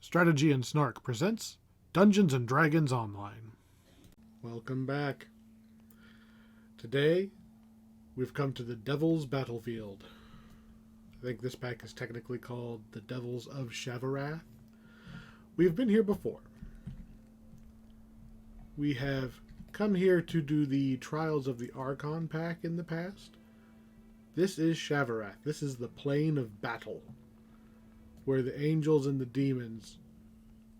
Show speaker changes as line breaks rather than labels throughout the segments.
Strategy and Snark presents Dungeons and Dragons Online. Welcome back. Today, we've come to the Devil's Battlefield. I think this pack is technically called the Devils of Shavarath. We've been here before. We have come here to do the Trials of the Archon pack in the past. This is Shavarath. This is the plane of battle, where the angels and the demons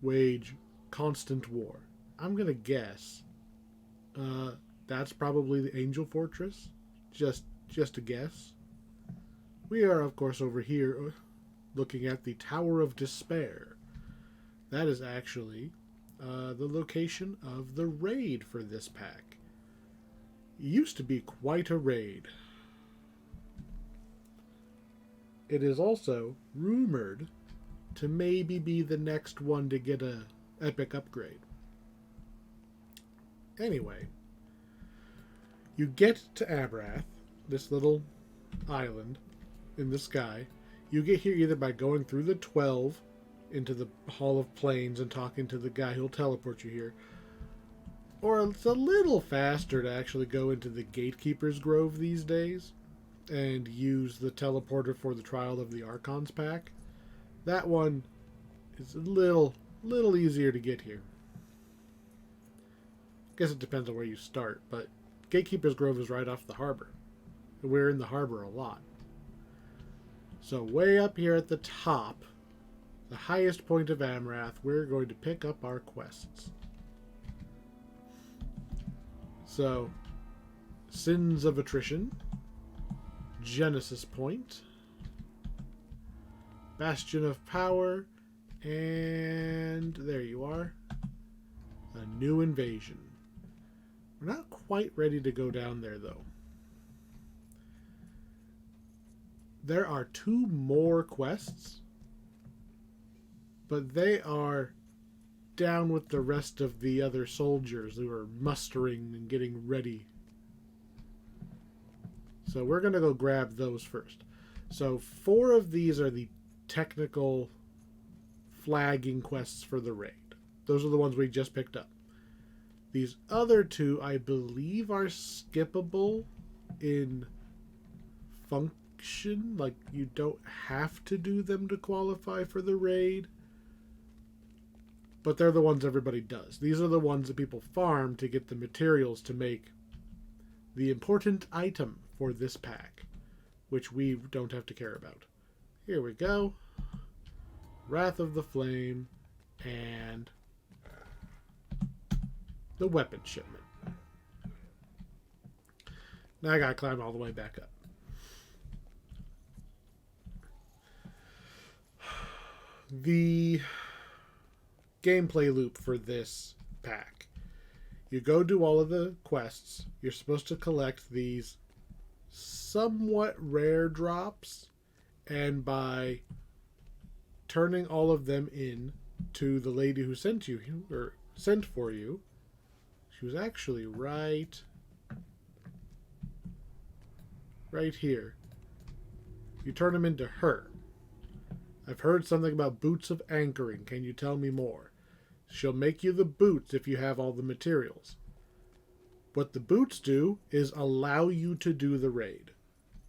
wage constant war. I'm going to guess that's probably the Angel Fortress. Just a guess. We are, of course, over here looking at the Tower of Despair. That is actually the location of the raid for this pack. It used to be quite a raid. It is also rumored to maybe be the next one to get a epic upgrade. Anyway, you get to Abrath, this little island in the sky. You get here either by going through the 12 into the Hall of Plains and talking to the guy who'll teleport you here, or it's a little faster to actually go into the Gatekeeper's Grove these days and use the teleporter for the Trial of the Archons pack. That one is a little easier to get here. I guess it depends on where you start, but Gatekeeper's Grove is right off the harbor. We're in the harbor a lot. So way up here at the top, the highest point of Amrath, we're going to pick up our quests. So, Sins of Attrition, Genesis Point, Bastion of Power, and there you are, a new invasion. We're not quite ready to go down there, though. There are 2 more quests, but they are down with the rest of the other soldiers who are mustering and getting ready. So we're going to go grab those first. So 4 of these are the technical flagging quests for the raid. Those are the ones we just picked up. These other 2, I believe, are skippable in function. Like, you don't have to do them to qualify for the raid. But they're the ones everybody does. These are the ones that people farm to get the materials to make the important item for this pack, which we don't have to care about. Here we go. Wrath of the Flame and the weapon shipment. Now I gotta climb all the way back up. The gameplay loop for this pack. You go do all of the quests. You're supposed to collect these somewhat rare drops, and by turning all of them in to the lady who sent for you, she was actually right here. You turn them into her. I've heard something about boots of anchoring. Can you tell me more? She'll make you the boots if you have all the materials. What the boots do is allow you to do the raid.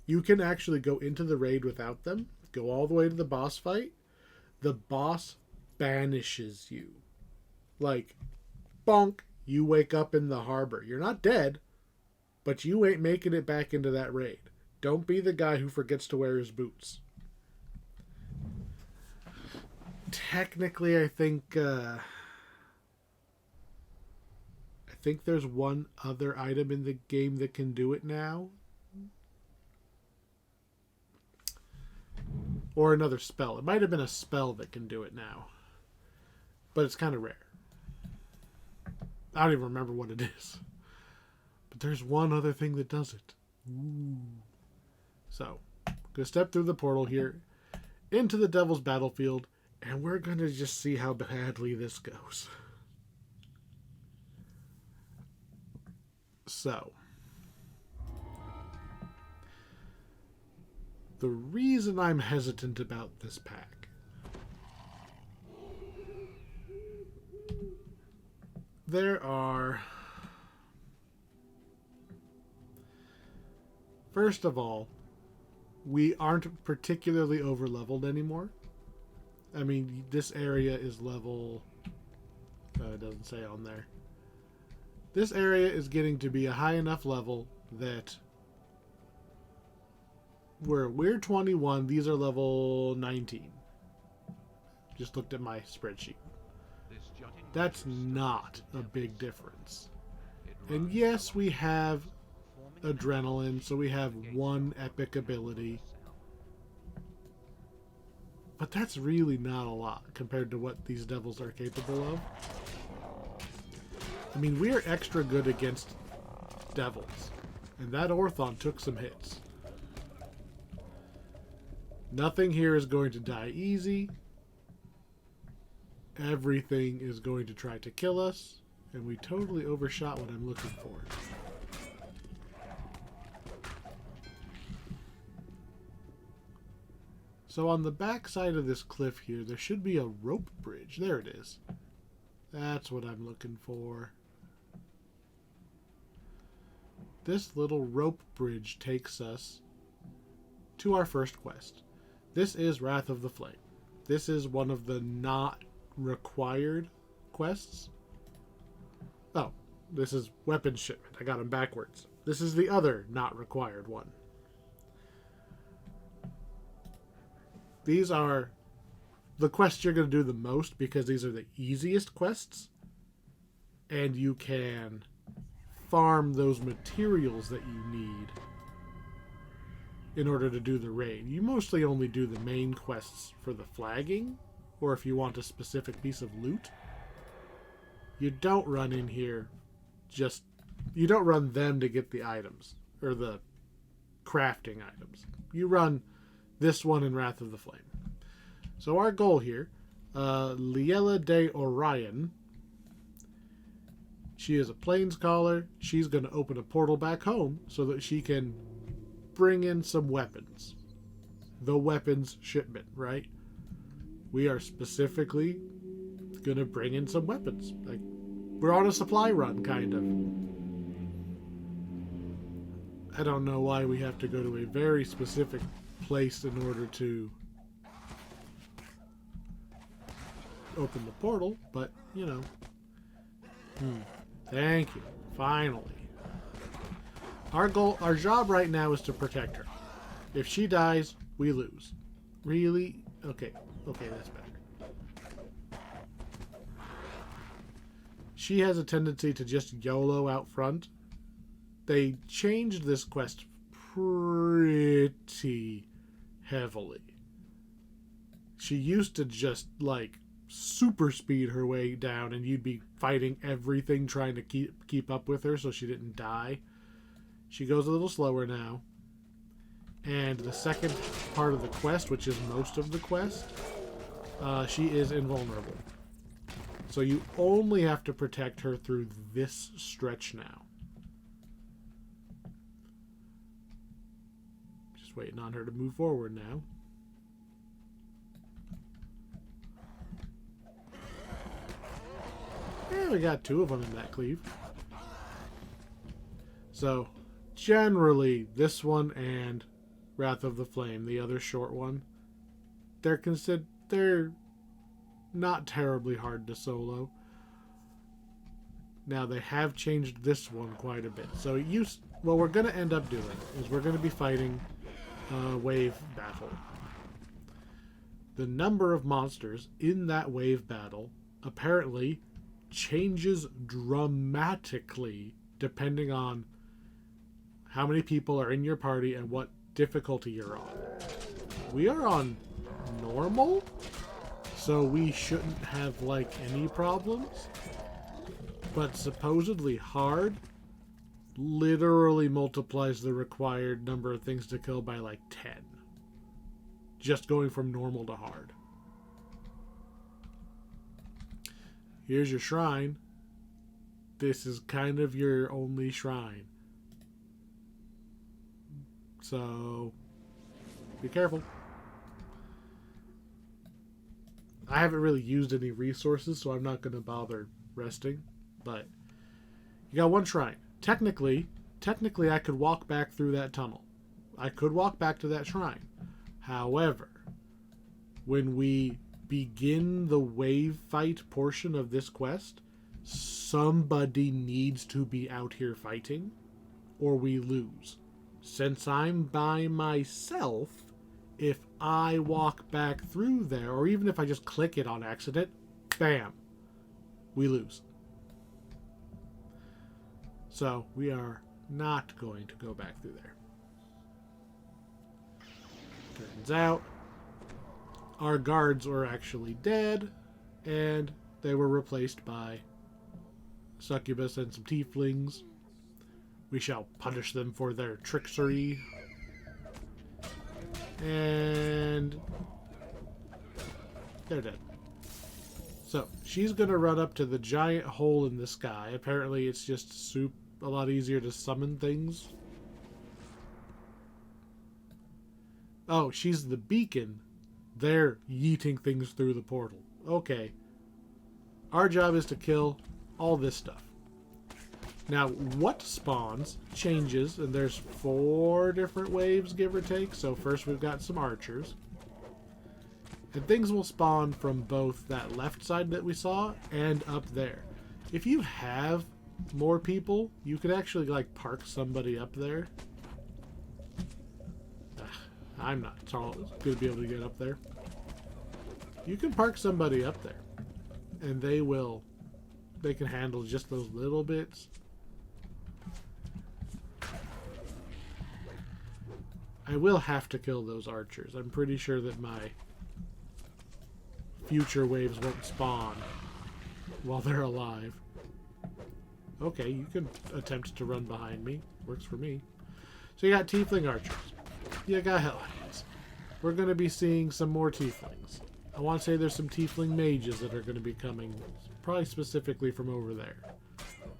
You can actually go into the raid without them, go all the way to the boss fight. The boss banishes you. Like, bonk, you wake up in the harbor. You're not dead, but you ain't making it back into that raid. Don't be the guy who forgets to wear his boots. Technically, I think there's one other item in the game that can do it now. Or another spell. It might have been a spell that can do it now. But it's kind of rare. I don't even remember what it is. But there's one other thing that does it. Ooh. So, I'm going to step through the portal here into the Devil's Battlefield, and we're going to just see how badly this goes. So, the reason I'm hesitant about this pack There are... First of all, we aren't particularly over-leveled anymore. I mean, this area is level... it doesn't say on there. This area is getting to be a high enough level that we're 21. These are level 19. Just looked at my spreadsheet. That's not a big difference. And yes, we have adrenaline, so we have one epic ability. But that's really not a lot compared to what these devils are capable of. I mean, we're extra good against devils. And that Orthon took some hits. Nothing here is going to die easy. Everything is going to try to kill us. And we totally overshot what I'm looking for. So on the back side of this cliff here, there should be a rope bridge. There it is. That's what I'm looking for. This little rope bridge takes us to our first quest. This is Wrath of the Flame. This is one of the not required quests. Oh, this is weapons shipment. I got them backwards. This is the other not required one. These are the quests you're going to do the most because these are the easiest quests. And you can farm those materials that you need in order to do the raid. You mostly only do the main quests for the flagging, or if you want a specific piece of loot. You don't run in here you don't run them to get the items, or the crafting items. You run this one in Wrath of the Flame. So our goal here, Liela de Orion, she is a Planescaller. She's going to open a portal back home so that she can bring in some weapons. The weapons shipment, right? We are specifically going to bring in some weapons. Like, we're on a supply run, kind of. I don't know why we have to go to a very specific place in order to open the portal, but, you know. Thank you. Finally. Our goal, our job right now is to protect her. If she dies, we lose. Really? Okay. Okay, that's better. She has a tendency to just YOLO out front. They changed this quest pretty heavily. She used to just, like, super speed her way down, and you'd be fighting everything trying to keep up with her so she didn't die. She goes a little slower now. And the second part of the quest, which is most of the quest, she is invulnerable. So you only have to protect her through this stretch now. Just waiting on her to move forward now. Yeah, we got two of them in that cleave. So, generally, this one and Wrath of the Flame, the other short one, they're not terribly hard to solo. Now, they have changed this one quite a bit. So, what we're going to end up doing is we're going to be fighting wave battle. The number of monsters in that wave battle apparently changes dramatically depending on how many people are in your party and what difficulty you're on. We are on normal, so we shouldn't have like any problems, but supposedly hard literally multiplies the required number of things to kill by like 10, just going from normal to hard. Here's your shrine. This is kind of your only shrine. So, be careful. I haven't really used any resources, so I'm not going to bother resting. but you got one shrine. Technically, I could walk back through that tunnel. I could walk back to that shrine. However, when we begin the wave fight portion of this quest, somebody needs to be out here fighting, or we lose. Since I'm by myself, if I walk back through there, or even if I just click it on accident, bam, we lose. So we are not going to go back through there. Turns out our guards were actually dead, and they were replaced by succubus and some tieflings. We shall punish them for their trickery. And they're dead. So she's going to run up to the giant hole in the sky. Apparently it's just a lot easier to summon things. Oh, she's the beacon. They're yeeting things through the portal. Okay. Our job is to kill all this stuff. Now, what spawns changes, and there's 4 different waves, give or take. So first we've got some archers. And things will spawn from both that left side that we saw and up there. If you have more people, you could actually, like, park somebody up there. I'm not going to be able to get up there. You can park somebody up there, and they can handle just those little bits. I will have to kill those archers. I'm pretty sure that my future waves won't spawn while they're alive. Okay, you can attempt to run behind me. Works for me. So you got tiefling archers. You got hellhounds. We're going to be seeing some more tieflings. I want to say there's some tiefling mages that are going to be coming, probably specifically from over there,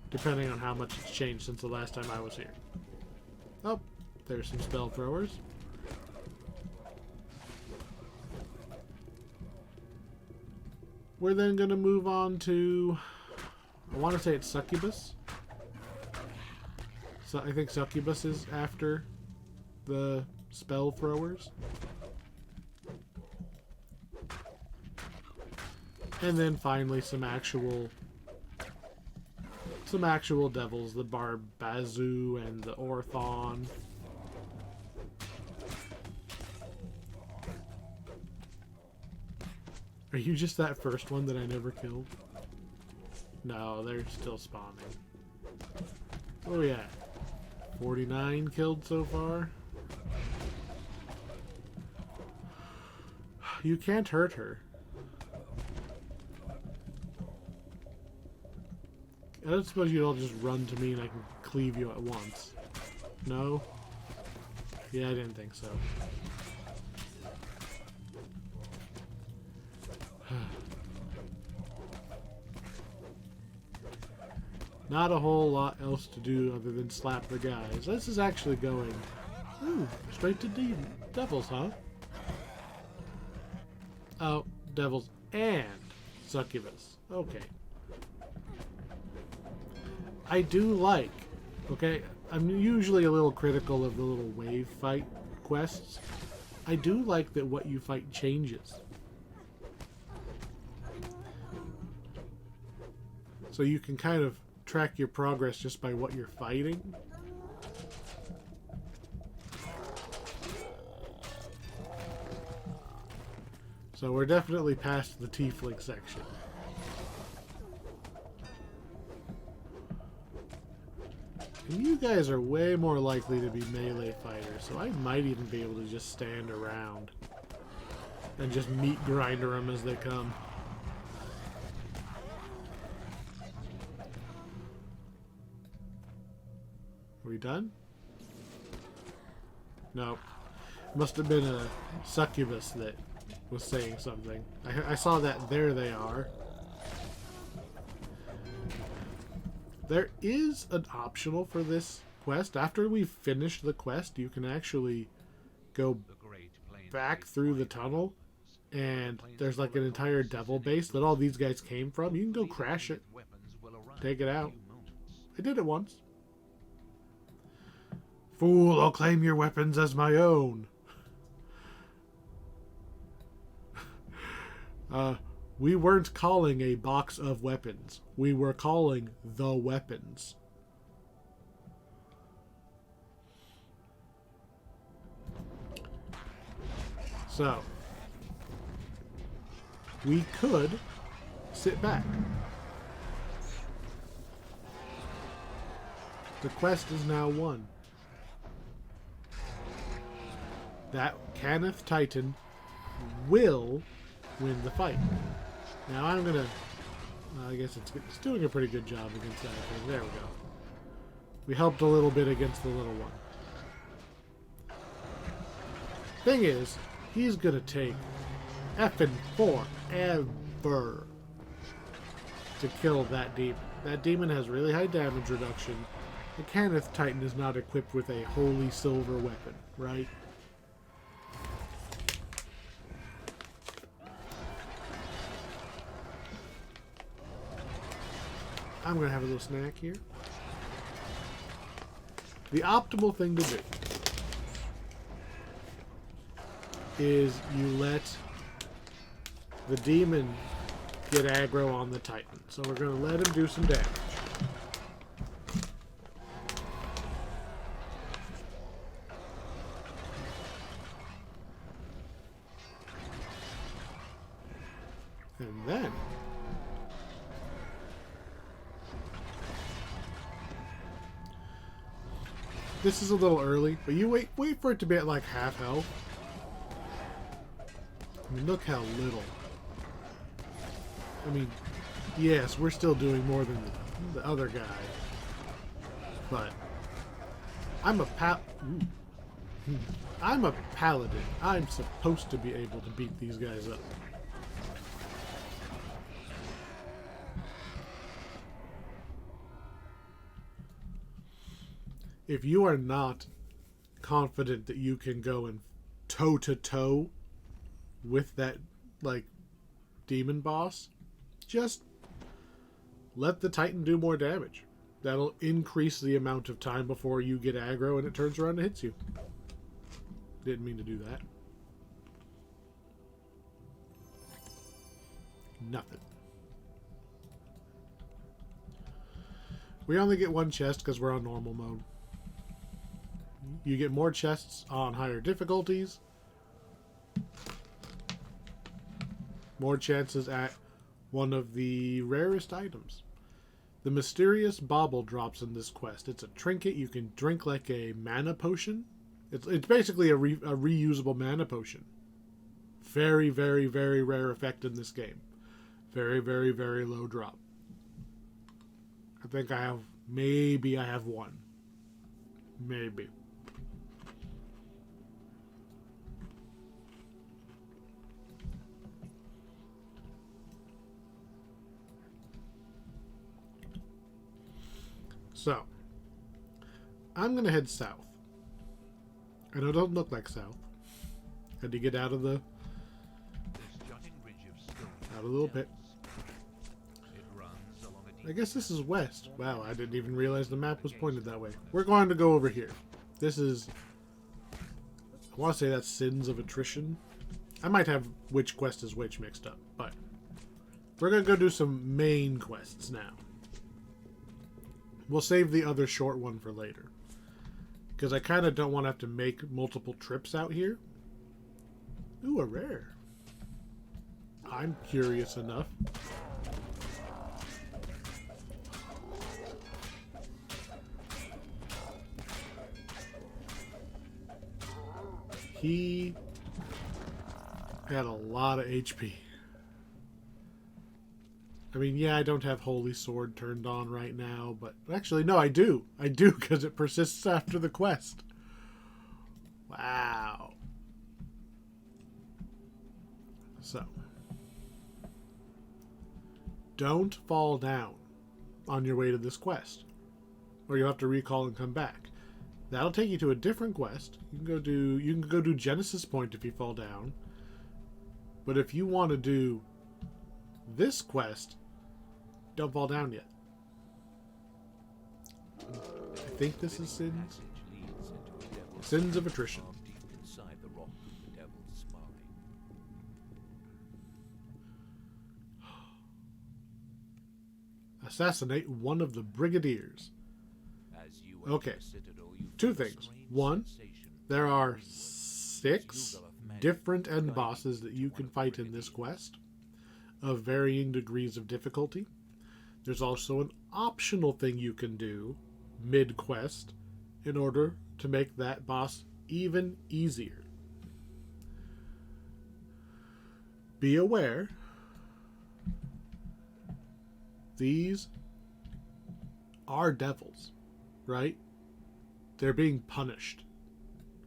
depending on how much it's changed since the last time I was here. Oh, there's some spell throwers. We're then going to move on to, I want to say it's succubus. So I think succubus is after the spell throwers. And then finally some actual devils, the Barbazu and the Orthon. Are you just that first one that I never killed? No, they're still spawning. Oh yeah. 49 killed so far. You can't hurt her. I don't suppose you'd all just run to me and I can cleave you at once. No? Yeah, I didn't think so. Not a whole lot else to do other than slap the guys. This is actually going straight to devils, huh? Oh, devils and succubus. Okay. I do like, okay, I'm usually a little critical of the little wave fight quests. I do like that what you fight changes. So you can kind of track your progress just by what you're fighting. So we're definitely past the tiefling section. And you guys are way more likely to be melee fighters, so I might even be able to just stand around and just meat grinder them as they come. Are we done? No. Must have been a succubus that was saying something. I saw that. There they are. There is an optional for this quest. After we finish the quest, you can actually go back through the tunnel, and there's like an entire devil base that all these guys came from. You can go crash it take it out. I did it once. Fool, I'll claim your weapons as my own. We weren't calling a box of weapons. We were calling the weapons. So, we could sit back. The quest is now won. That Cannith Titan will win the fight. Now I'm gonna... I guess it's doing a pretty good job against that thing. There we go. We helped a little bit against the little one. Thing is, he's gonna take effing forever to kill that demon. That demon has really high damage reduction. The Cannith Titan is not equipped with a holy silver weapon, right? I'm going to have a little snack here. The optimal thing to do is you let the demon get aggro on the Titan. So we're going to let him do some damage. And then this is a little early, but you wait for it to be at like half health. I mean, look how little. I mean, yes, we're still doing more than the other guy, but I'm a I'm a paladin. I'm supposed to be able to beat these guys up. If you are not confident that you can go in toe-to-toe with that, like, demon boss, just let the Titan do more damage. That'll increase the amount of time before you get aggro and it turns around and hits you. Didn't mean to do that. Nothing. We only get one chest because we're on normal mode. You get more chests on higher difficulties. More chances at one of the rarest items. The mysterious bauble drops in this quest. It's a trinket you can drink like a mana potion. It's basically a reusable mana potion. Very, very, very rare effect in this game. Very, very, very low drop. I think I have... Maybe I have one. Maybe. So, I'm going to head south. I know it doesn't look like south. Had to get out of the little pit. I guess this is west. Wow, I didn't even realize the map was pointed that way. We're going to go over here. This is... I want to say that's Sins of Attrition. I might have which quest is which mixed up, but... We're going to go do some main quests now. We'll save the other short one for later. Because I kind of don't want to have to make multiple trips out here. Ooh, a rare. I'm curious enough. He had a lot of HP. I mean, yeah, I don't have Holy Sword turned on right now, but actually, no, I do. I do, because it persists after the quest. Wow. So. Don't fall down on your way to this quest, or you'll have to recall and come back. That'll take you to a different quest. You can go do Genesis Point if you fall down. But if you want to do this quest, don't fall down yet. I think this is sins. Sins of attrition. Assassinate one of the brigadiers. Okay. Two things. One, there are 6 different end bosses that you can fight in this quest of varying degrees of difficulty. There's also an optional thing you can do mid-quest in order to make that boss even easier. Be aware, these are devils, right? They're being punished.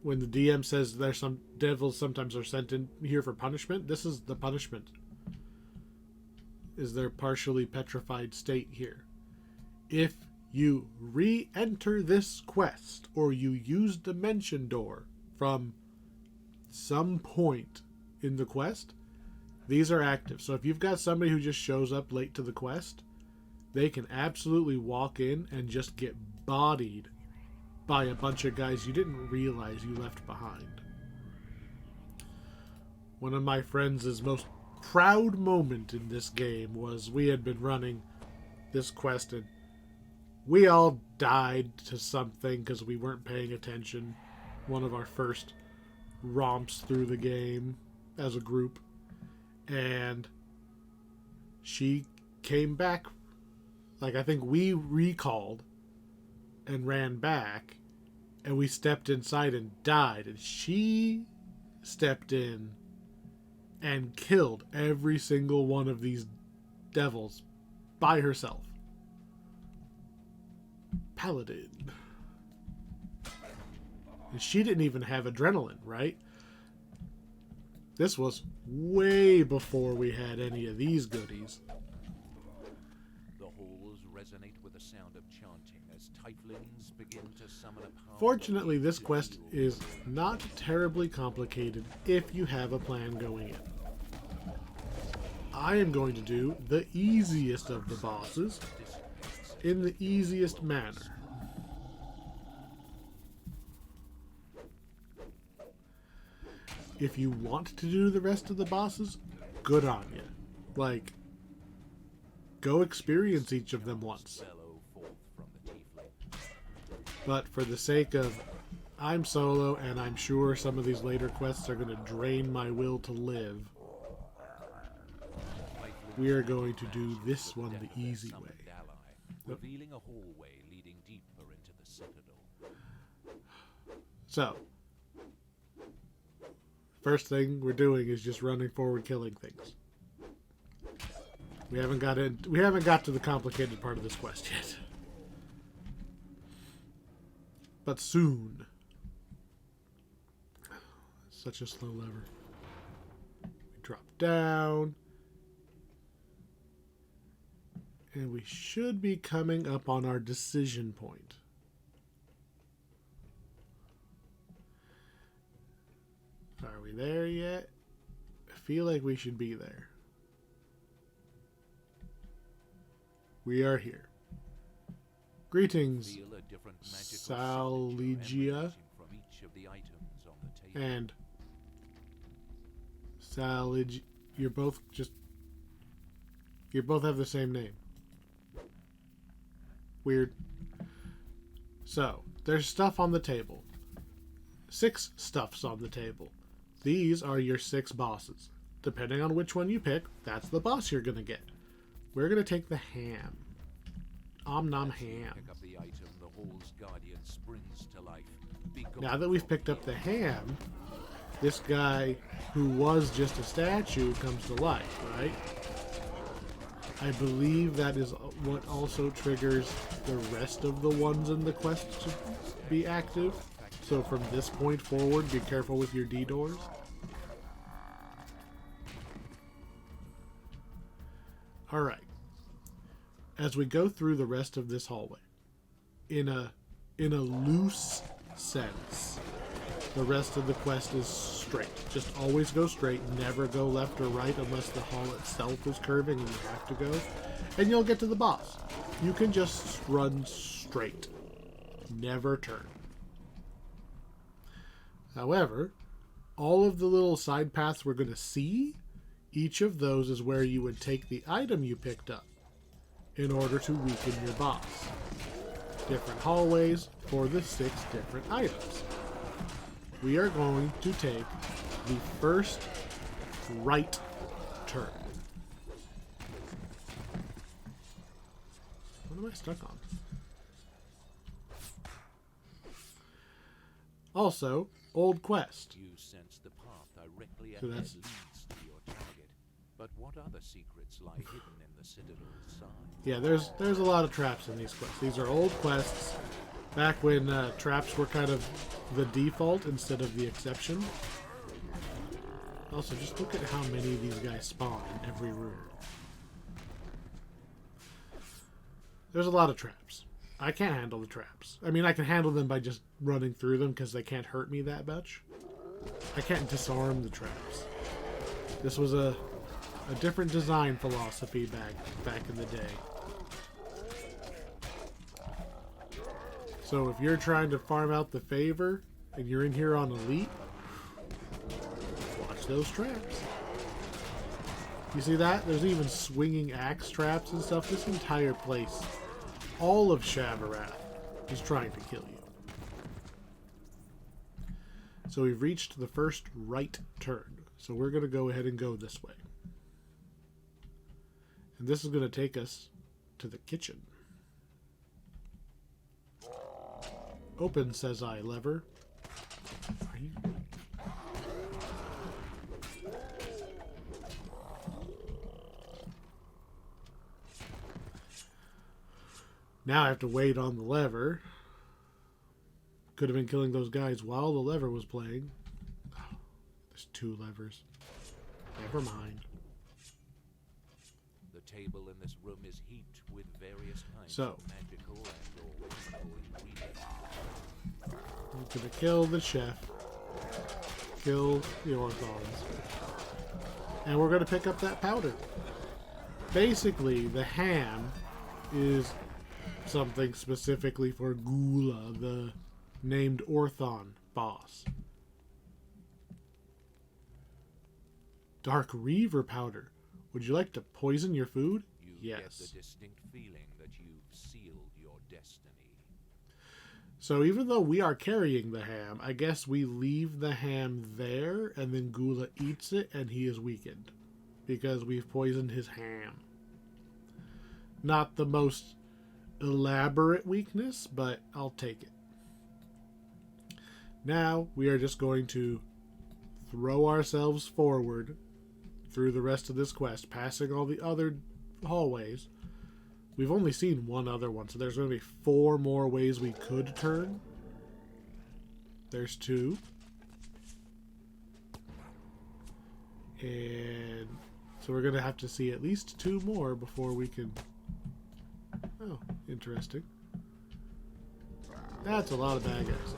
When the DM says there's some devils sometimes are sent in here for punishment, this is the punishment. Is their partially petrified state here. If you re-enter this quest or you use Dimension Door from some point in the quest, these are active. So if you've got somebody who just shows up late to the quest, they can absolutely walk in and just get bodied by a bunch of guys you didn't realize you left behind. One of my friends' most proud moment in this game was we had been running this quest and we all died to something because we weren't paying attention. One of our first romps through the game as a group. And she came back. Like, I think we recalled and ran back, and we stepped inside and died. And she stepped in and killed every single one of these devils by herself. Paladin. And she didn't even have adrenaline, right? This was way before we had any of these goodies.
The halls resonate with the sound of chanting as tieflings begin to summon a
Fortunately, this quest is not terribly complicated if you have a plan going in. I am going to do the easiest of the bosses in the easiest manner. If you want to do the rest of the bosses, good on you. Like, go experience each of them once. But for the sake of I'm solo and I'm sure some of these later quests are going to drain my will to live, we are going to do this one the easy way.
Revealing a hallway leading deeper into the citadel.
So, first thing we're doing is just running forward, killing things. We haven't got to the complicated part of this quest yet. But soon. Such a slow lever. We drop down. And we should be coming up on our decision point. Are we there yet? I feel like we should be there. We are here. Greetings, Salvage and Salvage. You both have the same name. Weird. So, there's stuff on the table. 6 stuffs on the table. These are your 6 bosses. Depending on which one you pick, that's the boss you're going to get. We're going to take the ham. Om nom ham. Now that we've picked up the ham, this guy who was just a statue comes to life, right? I believe that is what also triggers the rest of the ones in the quest to be active. So from this point forward, be careful with your D-doors. Alright. As we go through the rest of this hallway, in a loose sense, the rest of the quest is straight. Just always go straight, never go left or right unless the hall itself is curving and you have to go. And you'll get to the boss. You can just run straight. never turn. However, all of the little side paths we're going to see, each of those is where you would take the item you picked up in order to weaken your boss. Different hallways for the 6 different items. We are going to take the first right turn. What am I stuck on? Also, old quest.
You sense the path directly
So
ahead
that's-
leads to your target. But what other secrets lie hidden in the Citadel's side?
Yeah, there's a lot of traps in these quests. These are old quests, back when traps were kind of the default instead of the exception. Also, just look at how many of these guys spawn in every room. There's a lot of traps. I can't handle the traps. I mean, I can handle them by just running through them because they can't hurt me that much. I can't disarm the traps. This was a different design philosophy back in the day. So if you're trying to farm out the favor and you're in here on elite, watch those traps. You see that? There's even swinging axe traps and stuff. This entire place, all of Shavarath, is trying to kill you. So we've reached the first right turn. So we're going to go ahead and go this way. And this is going to take us to the kitchen. Open, says I, lever. Are you... Now I have to wait on the lever. Could have been killing those guys while the lever was playing. Oh, there's 2 levers. Never mind.
The table in this room is heaped with various kinds
So,
of magical and/or chemical ingredients.
I'm gonna kill the chef. Kill the Orthons. And we're gonna pick up that powder. Basically, the ham is something specifically for Gula, the named Orthon boss. Dark Reaver powder. Would you like to poison your food?
You
Yes.
get the distinct feeling that you've sealed your destiny.
So even though we are carrying the ham, I guess we leave the ham there and then Gula eats it and he is weakened. Because we've poisoned his ham. Not the most elaborate weakness, but I'll take it. Now we are just going to throw ourselves forward through the rest of this quest, passing all the other hallways. We've only seen one other one, so there's going to be 4 more ways we could turn. There's 2. And so we're going to have to see at least 2 more before we can... Oh, interesting. That's a lot of bad guys.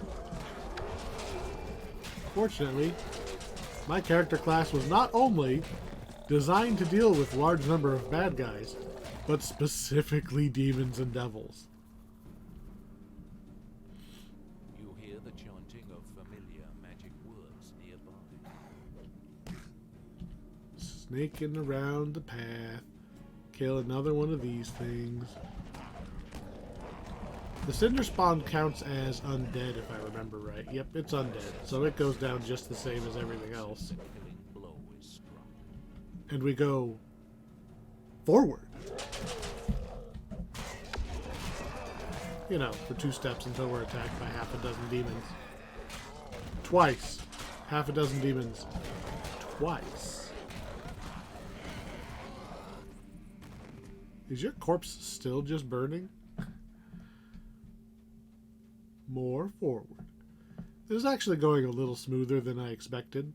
Fortunately, my character class was not only designed to deal with large number of bad guys, but specifically demons and devils.
You hear the chanting of familiar magic words nearby.
Snaking around the path. Kill another one of these things. The Cinder Spawn counts as undead, if I remember right. Yep, it's undead, so it goes down just the same as everything else.
The killing blow is struck.
And we go forward. You know, for 2 steps until we're attacked by half a dozen demons. Twice. Half a dozen demons. Twice. Is your corpse still just burning? More forward. This is actually going a little smoother than I expected.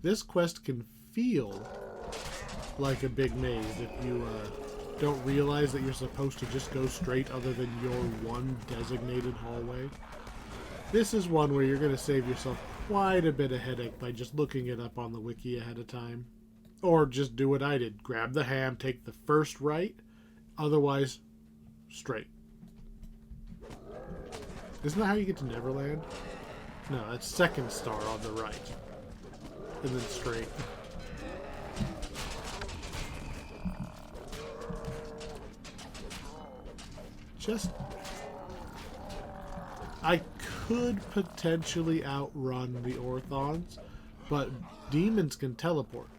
This quest can feel like a big maze if you don't realize that you're supposed to just go straight other than your one designated hallway. This is one where you're going to save yourself quite a bit of headache by just looking it up on the wiki ahead of time. Or just do what I did. Grab the ham, take the first right, otherwise straight. Isn't that how you get to Neverland? No, that's second star on the right. And then straight. Just... I could potentially outrun the Orthons, but demons can teleport.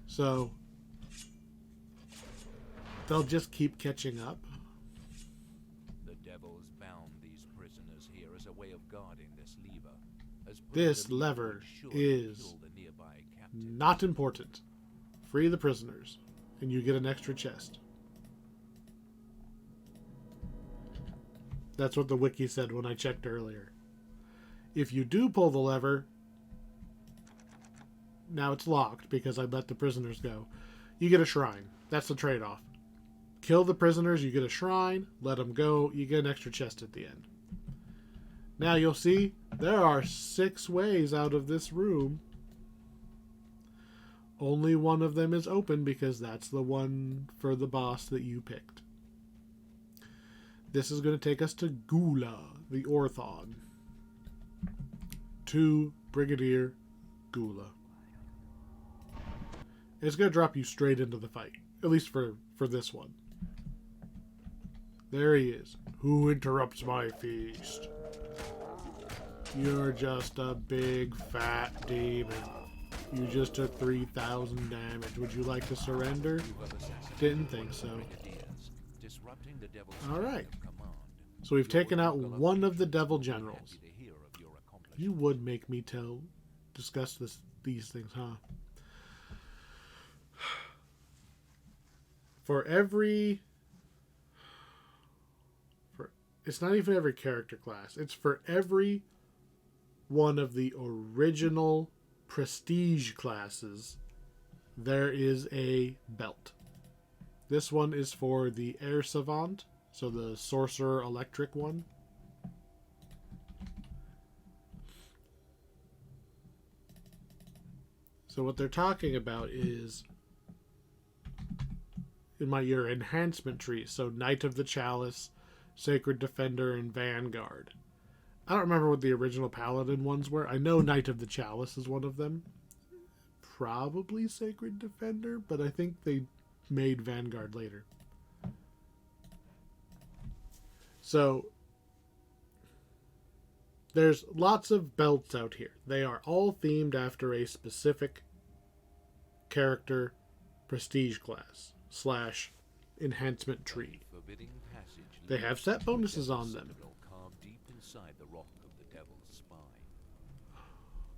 So, they'll just keep catching up.
The devils bound these prisoners here as a way of guarding this lever.
This lever is not important. Free the prisoners, and you get an extra chest. That's what the wiki said when I checked earlier. If you do pull the lever, now it's locked because I let the prisoners go, you get a shrine. That's the trade-off. Kill the prisoners, you get a shrine. Let them go, you get an extra chest at the end. Now you'll see there are 6 ways out of this room. Only one of them is open because that's the one for the boss that you picked. This is going to take us to Gula, the Orthon. To Brigadier Gula. It's going to drop you straight into the fight. At least for this one. There he is. Who interrupts my feast? You're just a big fat demon. You just took 3,000 damage. Would you like to surrender? Didn't think so. Alright. So we've taken out one of the devil generals. You would make me discuss these things, huh? It's not even every character class. It's for every one of the original prestige classes, there is a belt. This one is for the Air Savant, so the Sorcerer Electric one. So what they're talking about is your enhancement tree. So Knight of the Chalice, Sacred Defender, and Vanguard. I don't remember what the original Paladin ones were. I know Knight of the Chalice is one of them. Probably Sacred Defender, but I think they made Vanguard later. So, there's lots of belts out here. They are all themed after a specific character prestige class / enhancement tree. They have set bonuses on them.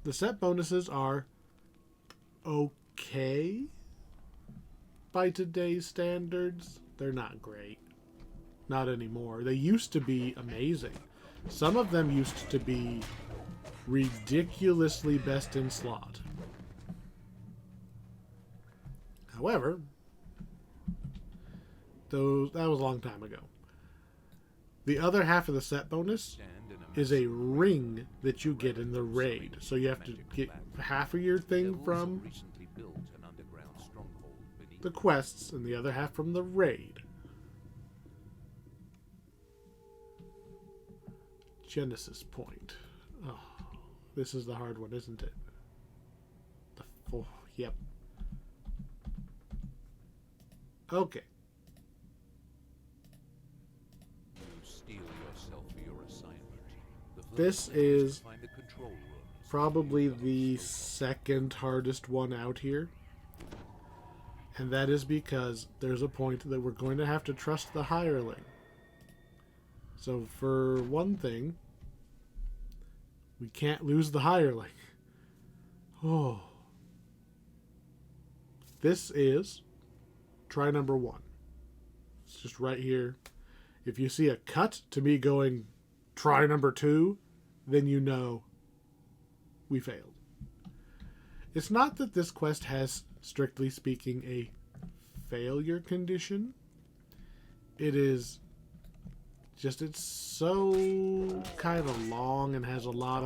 The set bonuses are okay by today's standards. They're not great. Not anymore. They used to be amazing. Some of them used to be ridiculously best in slot. However, that was a long time ago. The other half of the set bonus is a ring that you get in the raid. So you have to get half of your thing from the quests and the other half from the raid. Genesis Point. Oh, this is the hard one, isn't it? Yep. Okay. This is probably the second hardest one out here. And that is because there's a point that we're going to have to trust the hireling. So for one thing, we can't lose the hireling. Oh. This is try number 1. It's just right here. If you see a cut to me going try number 2, then you know we failed. It's not that this quest has, strictly speaking, a failure condition. It is just, it's so kind of long and has a lot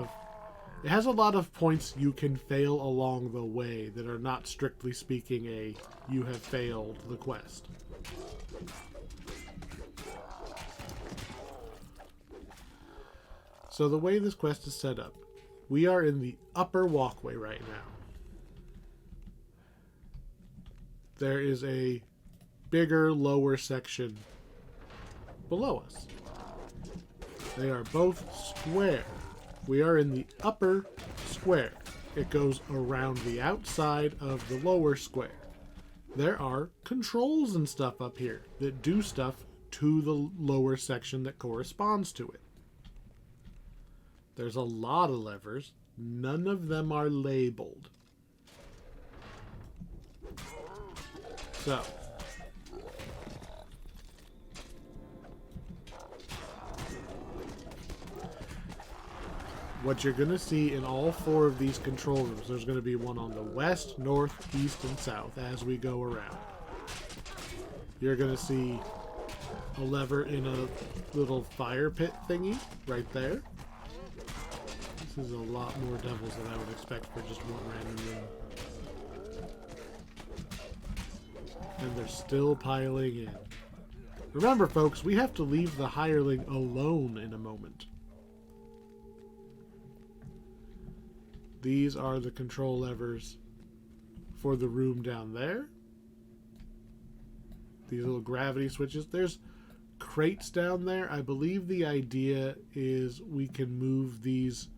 of points you can fail along the way that are not, strictly speaking, you have failed the quest. So the way this quest is set up, we are in the upper walkway right now. There is a bigger lower section below us. They are both square. We are in the upper square. It goes around the outside of the lower square. There are controls and stuff up here that do stuff to the lower section that corresponds to it. There's a lot of levers. None of them are labeled. So, what you're going to see in all four of these control rooms, there's going to be one on the west, north, east, and south as we go around. You're going to see a lever in a little fire pit thingy right there. This is a lot more devils than I would expect for just one random room. And they're still piling in. Remember, folks, we have to leave the hireling alone in a moment. These are the control levers for the room down there. These little gravity switches. There's crates down there. I believe the idea is we can move these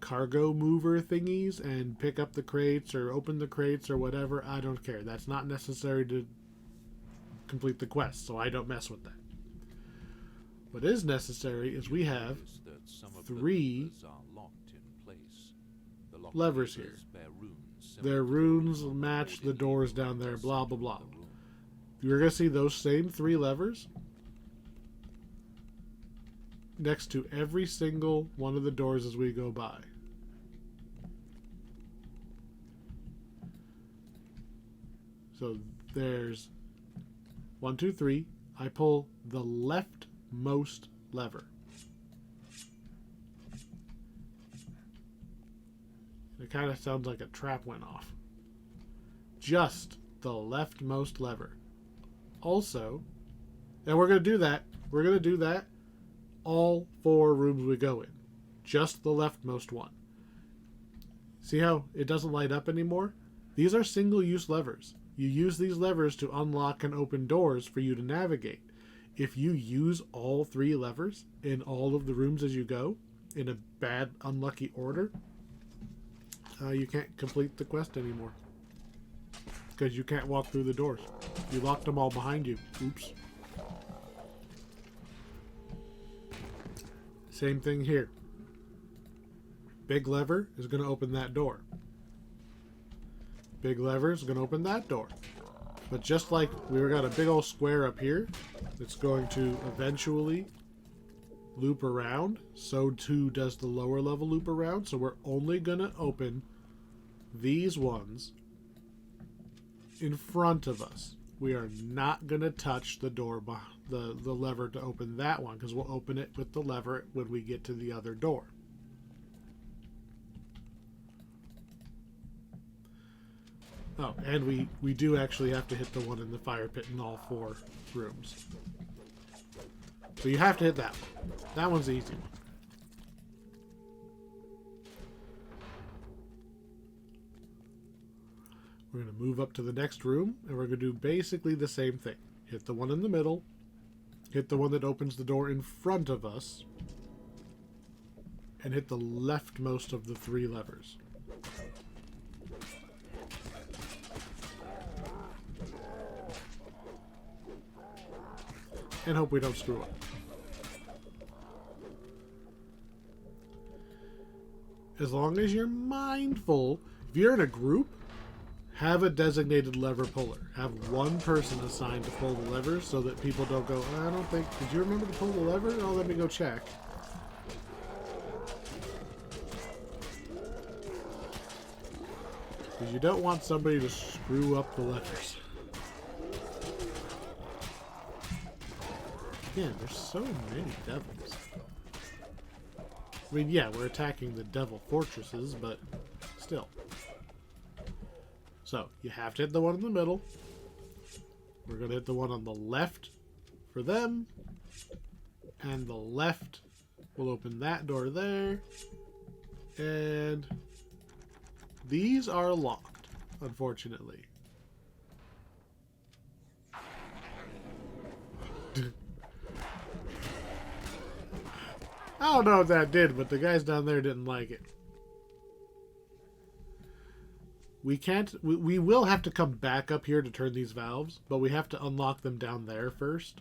cargo mover thingies and pick up the crates or open the crates or whatever. I don't care. That's not necessary to complete the quest, so I don't mess with that. What is necessary is we have 3 levers here. Their runes match the doors down there, blah blah blah. You're going to see those same 3 levers next to every single one of the doors as we go by. So there's 1, 2, 3. I pull the leftmost lever. It kind of sounds like a trap went off. Just the leftmost lever. Also, and we're going to do that. We're going to do that all 4 rooms we go in. Just the leftmost one. See how it doesn't light up anymore? These are single-use levers. You use these levers to unlock and open doors for you to navigate. If you use all 3 levers in all of the rooms as you go, in a bad, unlucky order, you can't complete the quest anymore. Because you can't walk through the doors. You locked them all behind you. Oops. Same thing here. Big lever is going to open that door. Big lever is going to open that door. But just like we've got a big old square up here that's going to eventually loop around, so too does the lower level loop around. So we're only going to open these ones in front of us. We are not going to touch the door, the lever to open that one, because we'll open it with the lever when we get to the other door. Oh, and we do actually have to hit the one in the fire pit in all 4 rooms. So you have to hit that one. That one's the easy one. We're going to move up to the next room, and we're going to do basically the same thing. Hit the one in the middle, hit the one that opens the door in front of us, and hit the leftmost of the 3 levers. And hope we don't screw up. As long as you're mindful, if you're in a group, have a designated lever puller. Have one person assigned to pull the levers so that people don't go, I don't think, did you remember to pull the lever? Oh, let me go check. Because you don't want somebody to screw up the levers. Again, there's so many devils. I mean, yeah, we're attacking the devil fortresses, but still. So, you have to hit the one in the middle. We're going to hit the one on the left for them. And the left will open that door there. And these are locked, unfortunately. I don't know if that did, but the guys down there didn't like it. We can't... We will have to come back up here to turn these valves, but we have to unlock them down there first.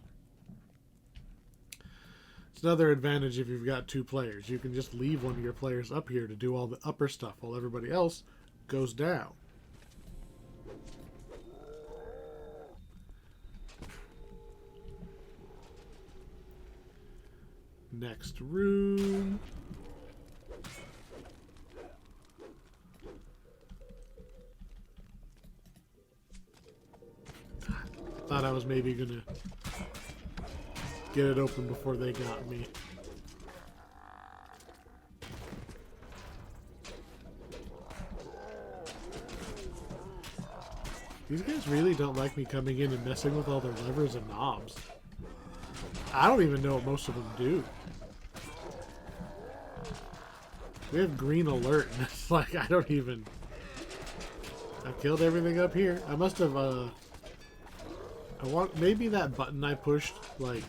It's another advantage if you've got 2 players. You can just leave one of your players up here to do all the upper stuff while everybody else goes down. Next room. Thought I was maybe gonna get it open before they got me. These guys really don't like me coming in and messing with all their levers and knobs. I don't even know what most of them do. We have green alert, and it's like, I don't even... I've killed everything up here. I must have, maybe that button I pushed, like,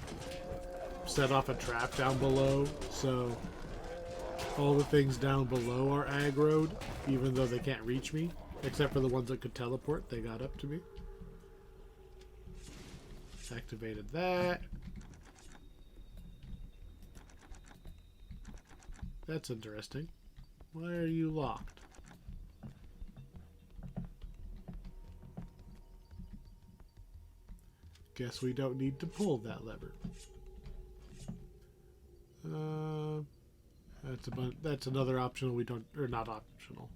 set off a trap down below, so all the things down below are aggroed, even though they can't reach me. Except for the ones that could teleport, they got up to me. Activated that. That's interesting. Why are you locked? Guess we don't need to pull that lever. That's another optional we don't, or not optional.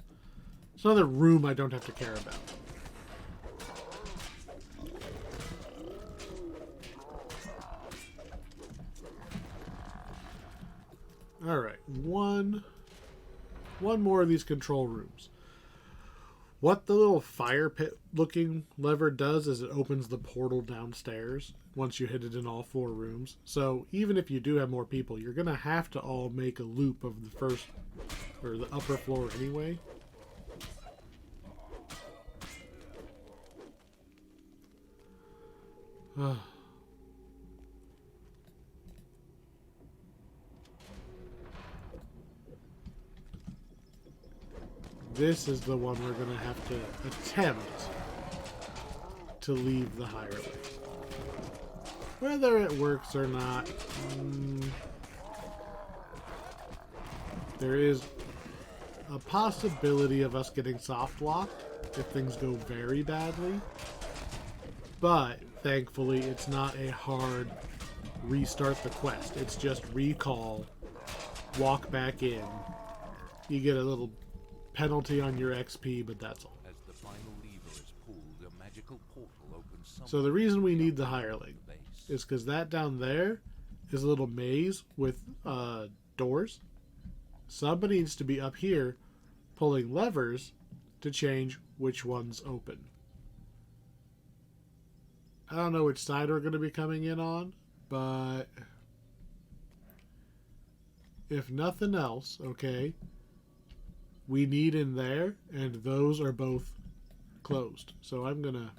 It's another room I don't have to care about. Alright, one more of these control rooms. What the little fire pit looking lever does is it opens the portal downstairs once you hit it in all 4 rooms. So even if you do have more people, you're going to have to all make a loop of the first or the upper floor anyway. This is the one we're going to have to attempt to leave the Hireling. Whether it works or not, there is a possibility of us getting soft locked if things go very badly. But thankfully, it's not a hard restart the quest. It's just recall, walk back in. You get a little penalty on your XP, but that's all.
As the final lever is pulled, a magical portal opens.
So the reason we need the Hireling is because that down there is a little maze with doors. Somebody needs to be up here pulling levers to change which ones open. I don't know which side we're going to be coming in on, but if nothing else, okay, we need in there, and those are both closed. So I'm going to...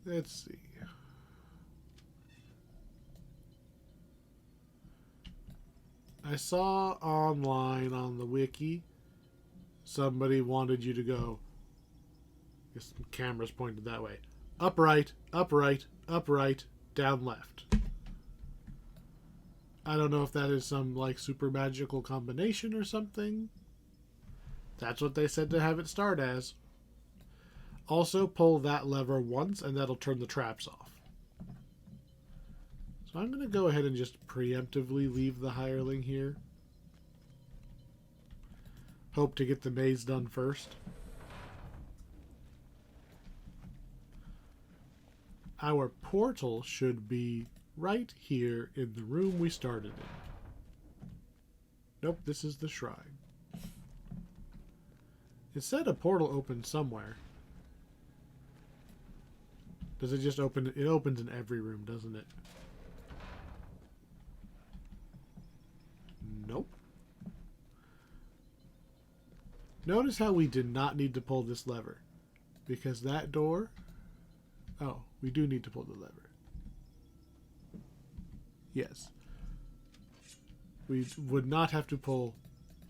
Let's see. I saw online on the wiki somebody wanted you to go... I guess the camera's pointed that way. Upright, upright, upright, down left. I don't know if that is some like super magical combination or something. That's what they said to have it start as. Also, pull that lever once and that'll turn the traps off. So I'm going to go ahead and just preemptively leave the Hireling here. Hope to get the maze done first. Our portal should be right here in the room we started in. Nope, this is the shrine. It said a portal opened somewhere. Does it just open? It opens in every room, doesn't it? Nope. Notice how we did not need to pull this lever. Because that door... Oh, we do need to pull the lever. Yes. We would not have to pull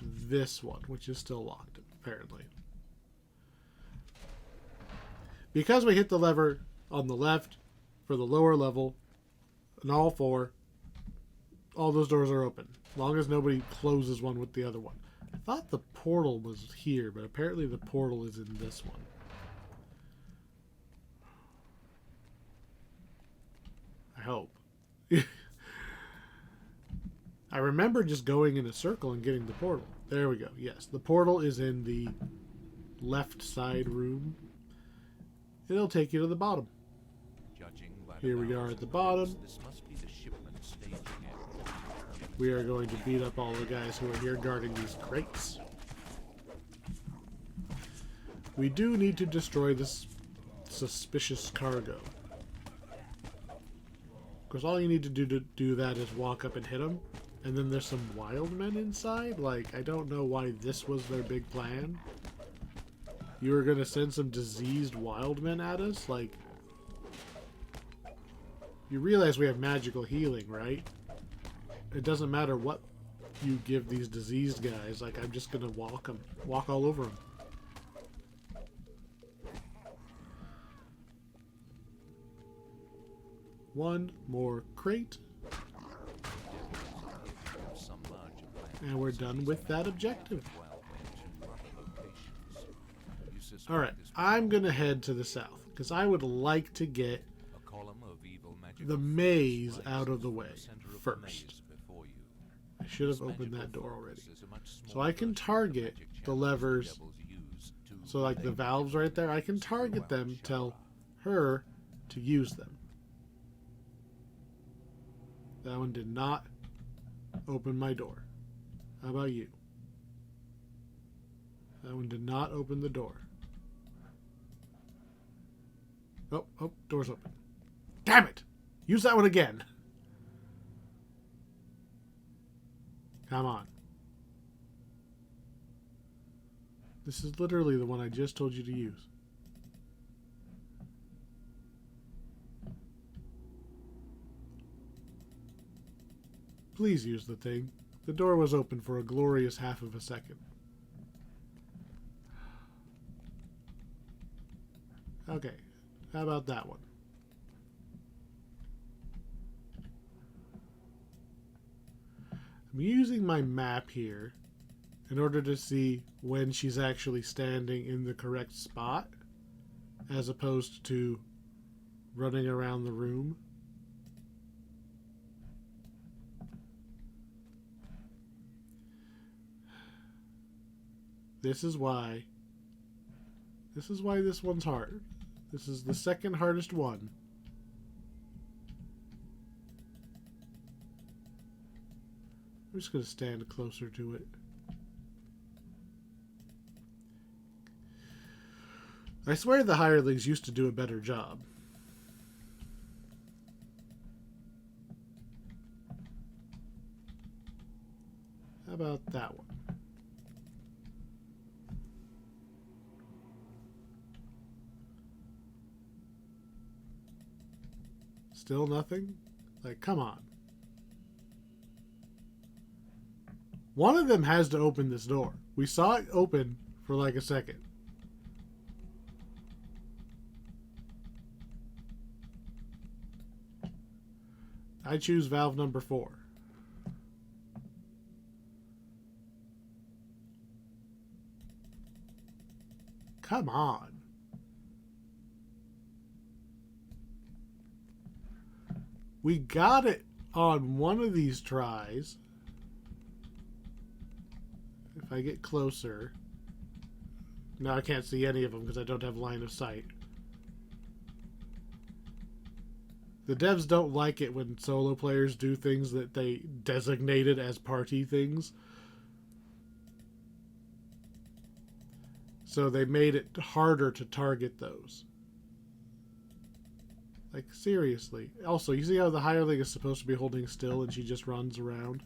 this one, which is still locked, apparently. Because we hit the lever on the left for the lower level, and all four, all those doors are open. As long as nobody closes one with the other one. I thought the portal was here, but apparently the portal is in this one. I hope. I remember just going in a circle and getting the portal. There we go. Yes, the portal is in the left side room. It'll take you to the bottom. Here we are at the bottom.
This must be the shipment staging it.
We are going to beat up all the guys who are here guarding these crates. We do need to destroy this suspicious cargo. Because all you need to do that is walk up and hit them. And then there's some wild men inside? Like, I don't know why this was their big plan. You were going to send some diseased wild men at us? Like, you realize we have magical healing, right? It doesn't matter what you give these diseased guys. Like, I'm just going to walk all over them. One more crate. And we're done with that objective. Alright, I'm going to head to the south, because I would like to get the maze out of the way first. I should have opened that door already. So I can target the levers. So like the valves right there, I can target them, tell her to use them. That one did not open my door. How about you? That one did not open the door. Oh, door's open. Damn it! Use that one again. Come on. This is literally the one I just told you to use. Please use the thing. The door was open for a glorious half of a second. Okay, how about that one? I'm using my map here in order to see when she's actually standing in the correct spot, as opposed to running around the room. This is why this one's hard. This is the second hardest one. I'm just going to stand closer to it. I swear the hirelings used to do a better job. How about that one? Still nothing? Like, come on. One of them has to open this door. We saw it open for like a second. I choose valve number 4. Come on. We got it on one of these tries. If I get closer. Now I can't see any of them because I don't have line of sight. The devs don't like it when solo players do things that they designated as party things. So they made it harder to target those. Like, seriously. Also, you see how the hireling is supposed to be holding still and she just runs around?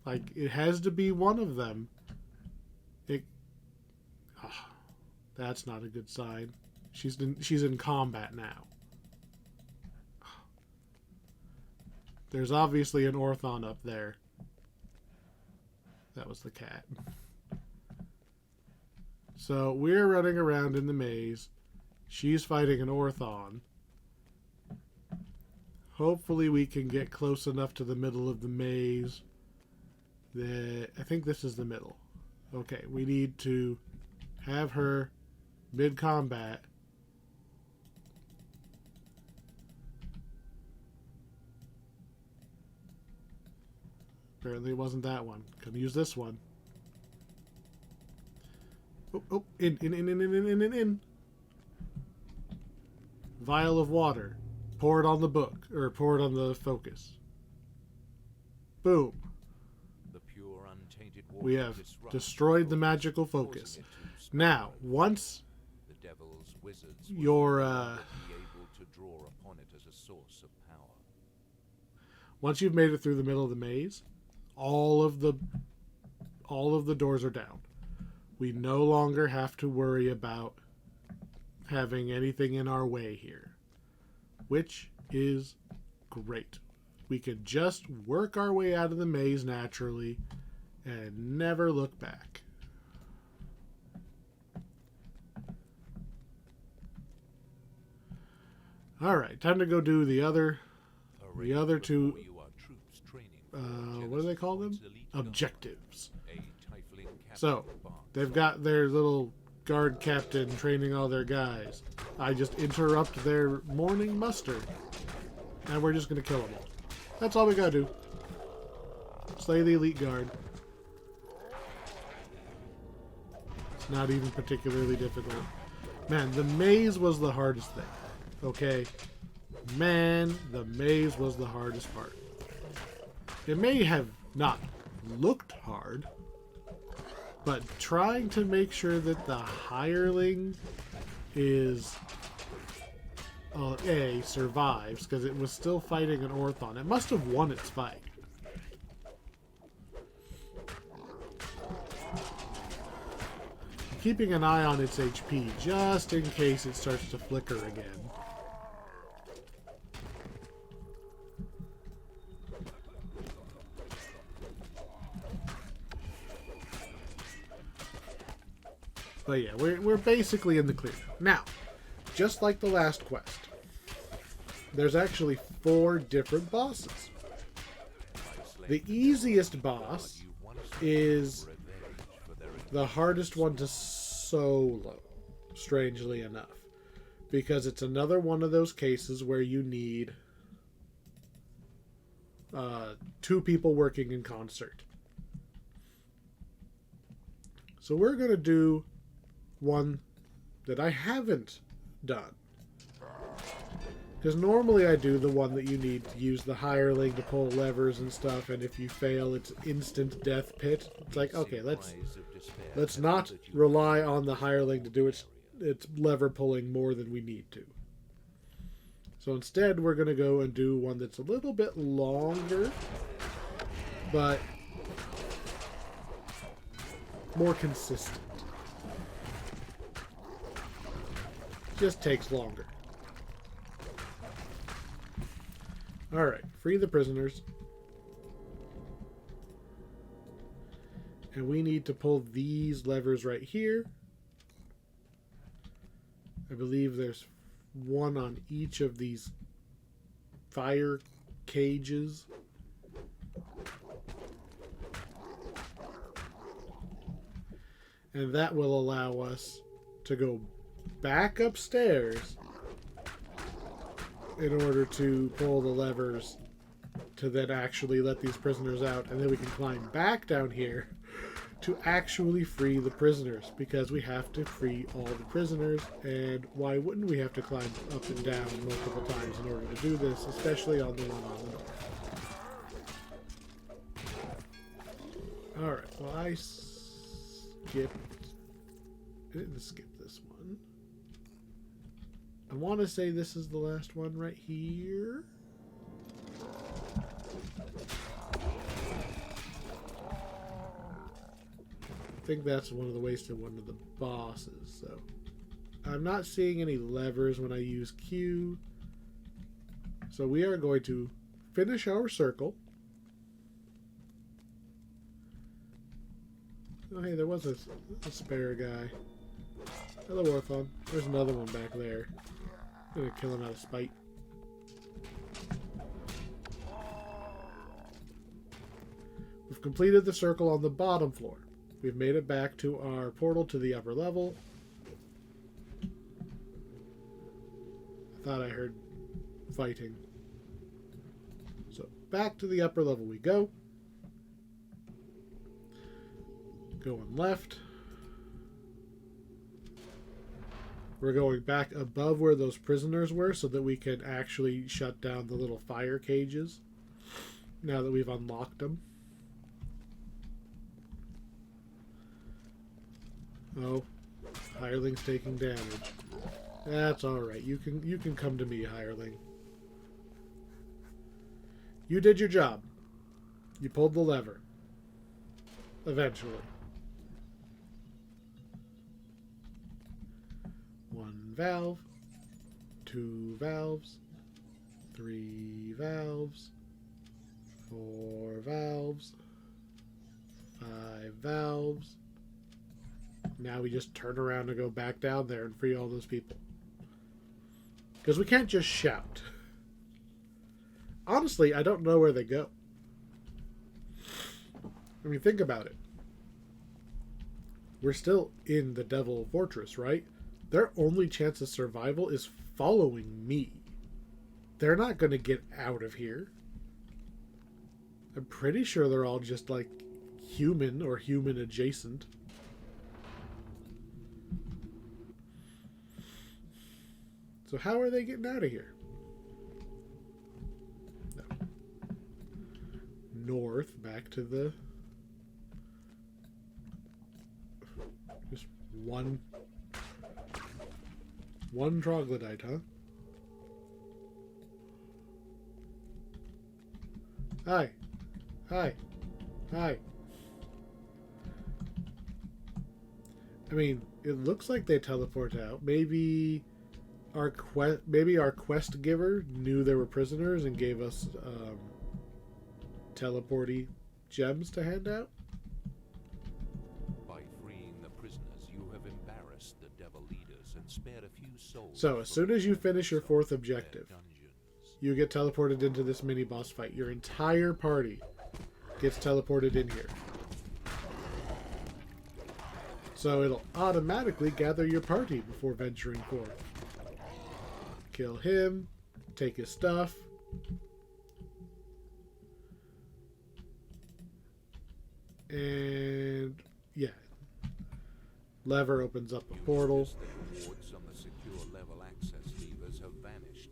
Like, it has to be one of them. That's not a good sign. She's in combat now. There's obviously an Orthon up there. That was the cat. So we're running around in the maze. She's fighting an Orthon. Hopefully we can get close enough to the middle of the maze that I think this is the middle. Okay, we need to have her mid-combat. Apparently it wasn't that one. Gonna use this one. Oh, in. Vial of water. Pour it on the book, or pour it on the focus. Boom.
The pure, untainted water
We have destroyed the magical focus. Now, once
the devil's wizards
your
be able to draw upon it as a source of power.
once you've made it through the middle of the maze, all of the doors are down. We no longer have to worry about having anything in our way here, which is great. We could just work our way out of the maze naturally and never look back. All right, time to go do the other two. What do they call them? Objectives. So they've got their little guard captain training all their guys. I just interrupt their morning muster, and we're just gonna kill them all. That's all we gotta do. Slay the elite guard. It's not even particularly difficult. Man, the maze was the hardest thing. Okay? Man, the maze was the hardest part. It may have not looked hard, but trying to make sure that the hireling is survives, because it was still fighting an Orthon. It must have won its fight. Keeping an eye on its HP just in case it starts to flicker again. But yeah, we're basically in the clear. Now, just like the last quest, there's actually 4 different bosses. The easiest boss is the hardest one to solo, strangely enough, because it's another one of those cases where you need 2 people working in concert. So we're going to do one that I haven't done. Because normally I do the one that you need to use the hireling to pull levers and stuff, and if you fail, it's instant death pit. It's like, okay, let's not rely on the hireling to do its lever pulling more than we need to. So instead, we're going to go and do one that's a little bit longer, but more consistent. Just takes longer. Alright, free the prisoners. And we need to pull these levers right here. I believe there's one on each of these fire cages. And that will allow us to go back upstairs in order to pull the levers to then actually let these prisoners out, and then we can climb back down here to actually free the prisoners, because we have to free all the prisoners, and why wouldn't we have to climb up and down multiple times in order to do this, especially on the one on the north. Alright, well I skipped Let's skip this one. I want to say this is the last one right here. I think that's one of the ways to one of the bosses. So I'm not seeing any levers when I use Q. So we are going to finish our circle. Oh, hey, there was a spare guy. Hello, Orthon. There's another one back there. I'm gonna kill him out of spite. We've completed the circle on the bottom floor. We've made it back to our portal to the upper level. I thought I heard fighting. So back to the upper level we go. Going left. We're going back above where those prisoners were so that we can actually shut down the little fire cages now that we've unlocked them. Oh, Hireling's taking damage. That's alright. You can come to me, Hireling. You did your job. You pulled the lever. Eventually. 1 valve, 2 valves, 3 valves, 4 valves, 5 valves. Now we just turn around and go back down there and free all those people. Because we can't just shout. Honestly, I don't know where they go. I mean, think about it. We're still in the Devil Fortress, right? Their only chance of survival is following me. They're not going to get out of here. I'm pretty sure they're all just like human or human adjacent. So how are they getting out of here? No. North, back to the... Just one troglodyte, huh? Hi. Hi. Hi. I mean, it looks like they teleport out. Maybe our quest giver knew there were prisoners and gave us teleporty gems to hand out.
By freeing the prisoners, you have embarrassed the devil leaders and spared a few souls.
So as soon as you finish your 4th objective, you get teleported into this mini boss fight. Your entire party gets teleported in here. So it'll automatically gather your party before venturing forth. Kill him, take his stuff. And yeah. Lever opens up a portal.
The rewards on the secure level access levers have vanished.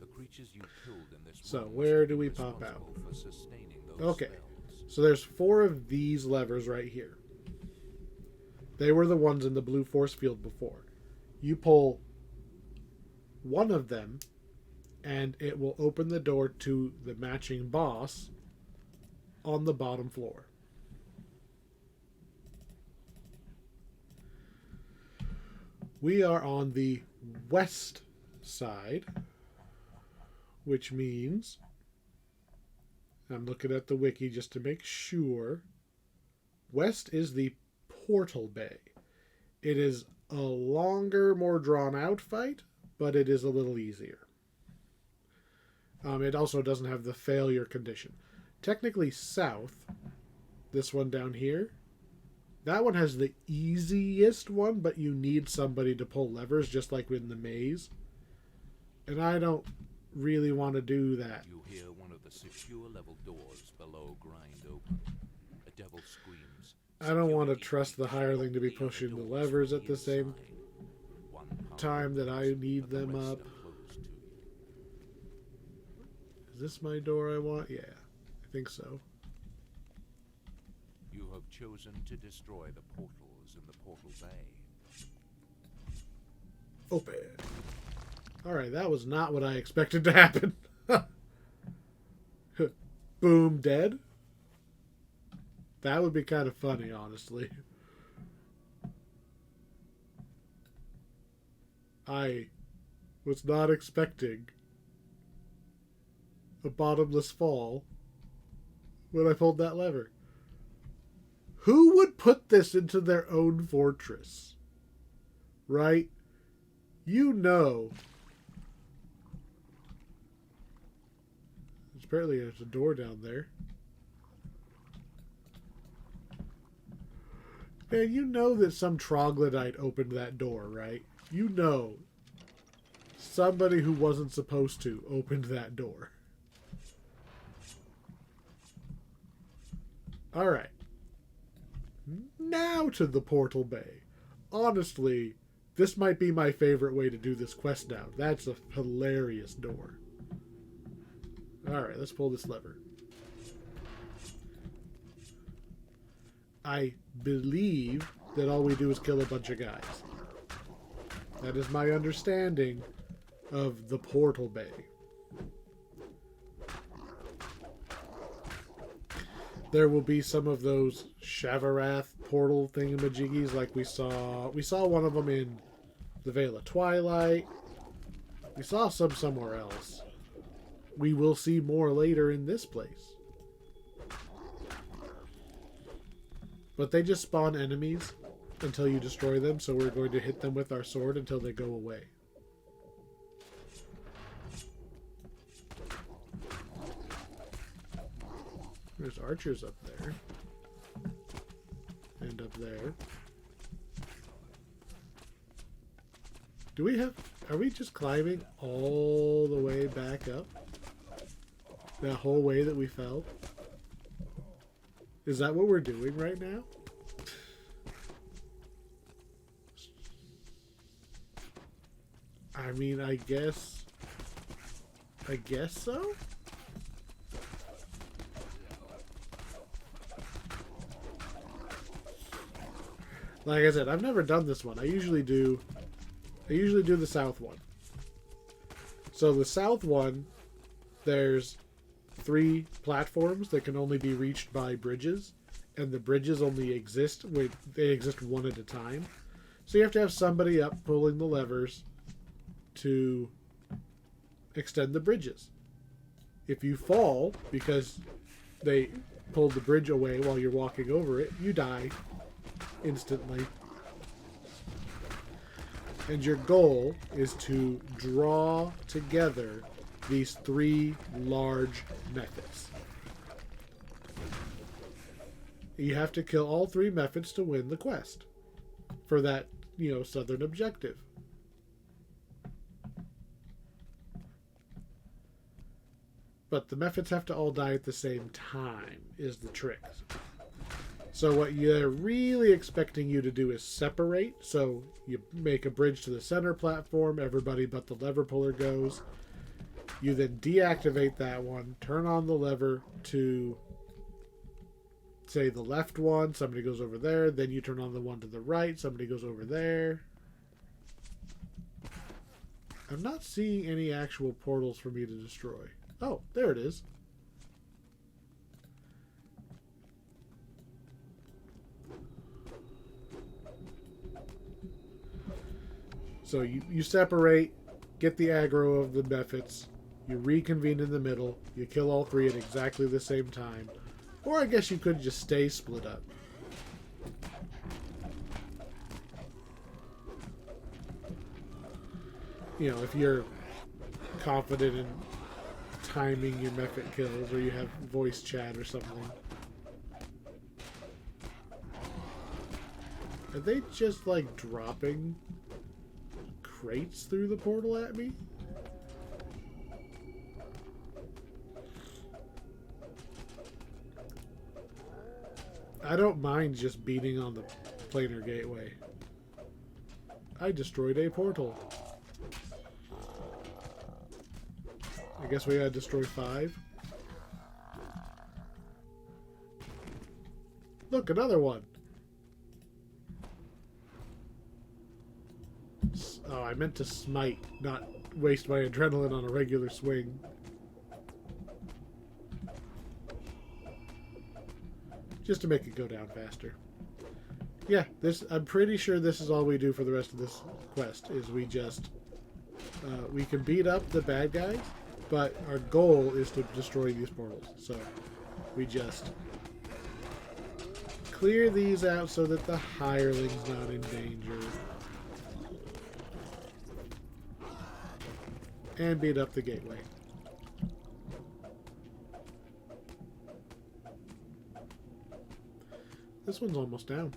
The creatures you killed in this
So
room
where
should
do
be
we pop out?
responsible for sustaining those
Okay.
spells.
So there's 4 of these levers right here. They were the ones in the blue force field before. You pull one of them and it will open the door to the matching boss on the bottom floor. We are on the west side, which means, I'm looking at the wiki just to make sure, west is the portal bay. It is a longer, more drawn out fight, but it is a little easier. It also doesn't have the failure condition. Technically south, this one down here, that one has the easiest one, but you need somebody to pull levers, just like in the maze. And I don't really want to do that.
You hear one of the secure level doors below grind open. A devil screams.
I don't want to trust the hireling to be pushing the levers at the same time that I need them up. Is this my door I want? Yeah, I think so.
You have chosen to destroy the portals in the portal bay.
Open. Alright, that was not what I expected to happen. Boom, dead. That would be kind of funny, honestly. I was not expecting a bottomless fall when I pulled that lever. Who would put this into their own fortress? Right? You know. Apparently there's a door down there. Man, you know that some troglodyte opened that door, right? You know. Somebody who wasn't supposed to opened that door. Alright. Now to the portal bay. Honestly, this might be my favorite way to do this quest now. That's a hilarious door. Alright, let's pull this lever. I believe that all we do is kill a bunch of guys. That is my understanding of the portal bay. There will be some of those Shavarath portal thingamajiggies like we saw. We saw one of them in the Veil of Twilight. We saw some somewhere else. We will see more later in this place. But they just spawn enemies until you destroy them, so we're going to hit them with our sword until they go away. There's archers up there. And up there. Do we have... Are we just climbing all the way back up? That whole way that we fell? Is that what we're doing right now? I mean, I guess so? Like I said, I've never done this one. I usually do the south one. So the south one, there's 3 platforms that can only be reached by bridges, and the bridges only exist they exist one at a time. So you have to have somebody up pulling the levers to extend the bridges. If you fall because they pulled the bridge away while you're walking over it, you die instantly. And your goal is to draw together these 3 large methods. You have to kill all 3 methods to win the quest for that, southern objective. But the methods have to all die at the same time is the trick. So what they're really expecting you to do is separate. So you make a bridge to the center platform, everybody but the lever puller goes. You then deactivate that one, turn on the lever to, say, the left one, somebody goes over there, then you turn on the one to the right, somebody goes over there. I'm not seeing any actual portals for me to destroy. Oh, there it is. So you separate, get the aggro of the methods, you reconvene in the middle, you kill all 3 at exactly the same time. Or I guess you could just stay split up. If you're confident in timing your method kills, or you have voice chat or something. Are they just like dropping crates through the portal at me? I don't mind just beating on the planar gateway. I destroyed a portal. I guess we gotta destroy 5. Look, another one. Oh, I meant to smite, not waste my adrenaline on a regular swing. Just to make it go down faster. Yeah, I'm pretty sure this is all we do for the rest of this quest, is we just... we can beat up the bad guys, but our goal is to destroy these portals. So, we just clear these out so that the hireling's not in danger. And beat up the gateway. This one's almost down.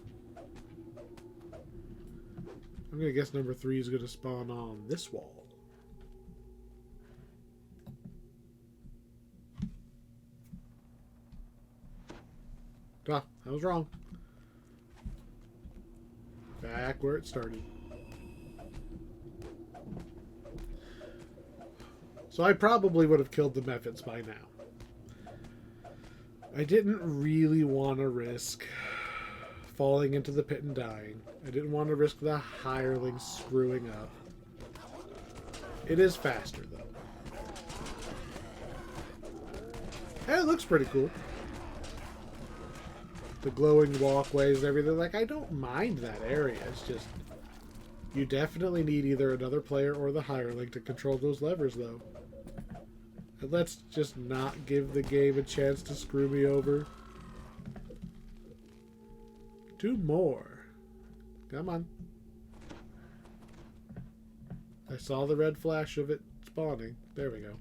I'm going to guess number 3 is going to spawn on this wall. Ah, I was wrong. Back where it started. So I probably would have killed the Mephits by now. I didn't really want to risk falling into the pit and dying. I didn't want to risk the hirelings screwing up. It is faster, though. And it looks pretty cool. The glowing walkways and everything. Like, I don't mind that area. It's just... you definitely need either another player or the hireling to control those levers, though. And let's just not give the game a chance to screw me over. 2 more. Come on. I saw the red flash of it spawning. There we go.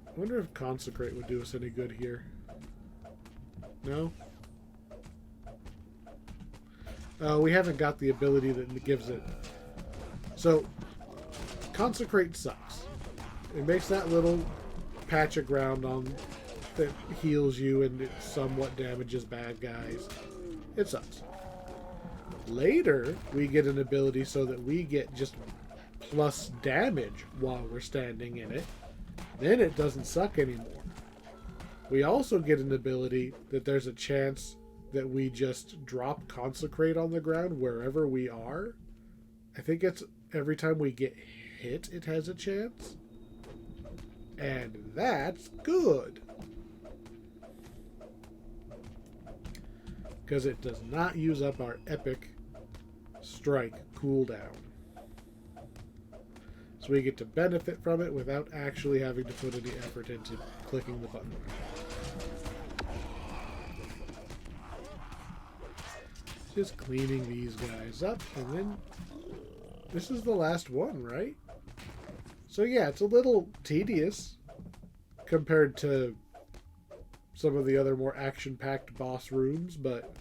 I wonder if Consecrate would do us any good here. No? We haven't got the ability that gives it. So, Consecrate sucks. It makes that little patch of ground on that heals you and it somewhat damages bad guys. It sucks. Later, we get an ability so that we get just plus damage while we're standing in it. Then it doesn't suck anymore. We also get an ability that there's a chance that we just drop Consecrate on the ground wherever we are. I think it's every time we get hit, it has a chance. And that's good. Because it does not use up our epic strike cooldown. So we get to benefit from it without actually having to put any effort into clicking the button. Just cleaning these guys up, and then this is the last one, right? So yeah, it's a little tedious compared to some of the other more action-packed boss rooms, but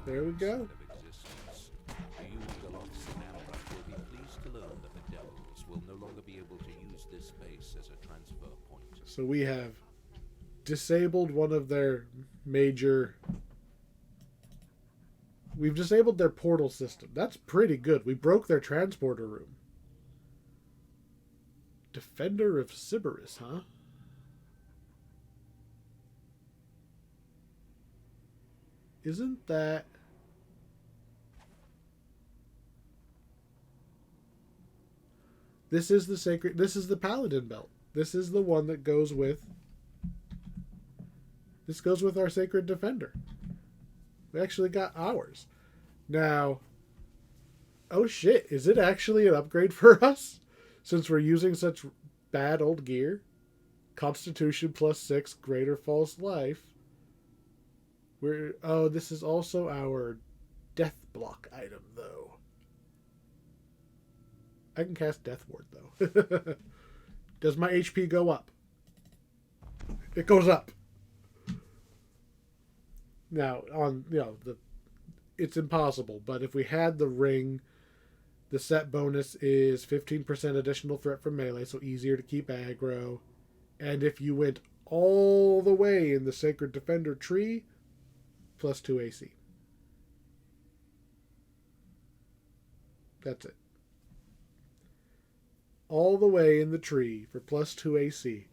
there we go. So we have disabled one of their major... We've disabled their portal system. That's pretty good. We broke their transporter room. Defender of Sybaris, huh? Isn't that... This is the sacred... This is the Paladin belt. This is the one that goes with... This goes with our Sacred Defender. We actually got ours. Now... Oh shit, is it actually an upgrade for us? Since we're using such bad old gear? Constitution +6, greater false life. Oh, this is also our death block item, though. I can cast Death Ward, though. Does my HP go up? It goes up. Now, it's impossible, but if we had the ring, the set bonus is 15% additional threat from melee, so easier to keep aggro. And if you went all the way in the Sacred Defender tree, +2 AC. That's it. all the way in the tree for +2 AC.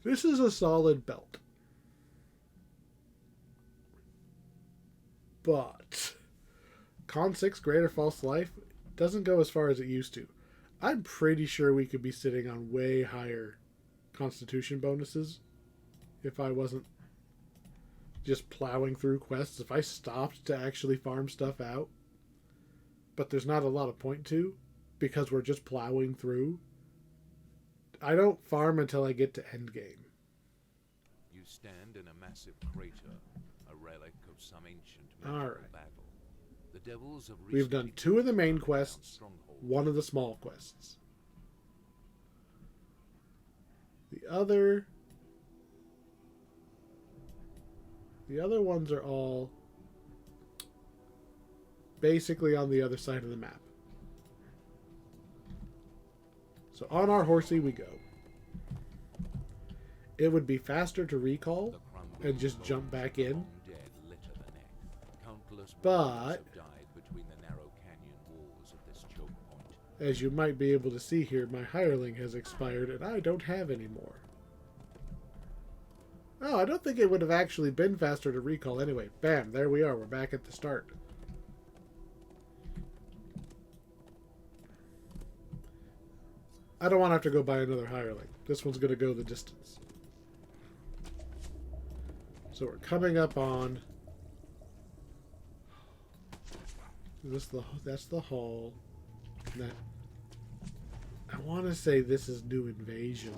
This is a solid belt. But Con 6 Greater False Life doesn't go as far as it used to. I'm pretty sure we could be sitting on way higher Constitution bonuses if I wasn't just plowing through quests. If I stopped to actually farm stuff out, but there's not a lot of point to because we're just plowing through. I don't farm until I get to endgame.
You stand in a massive crater, a relic of some ancient
All right.
battle. The devils have
We've done 2 of the main quests, 1 of the small quests. The other ones are all basically on the other side of the map. So on our horsey we go. It would be faster to recall and just jump back in. But as you might be able to see here, my hireling has expired and I don't have any more. Oh, I don't think it would have actually been faster to recall anyway. Bam, there we are. We're back at the start. I don't want to have to go buy another hireling. This one's going to go the distance. So we're coming up on... That's the hall. That, I want to say this is New Invasion.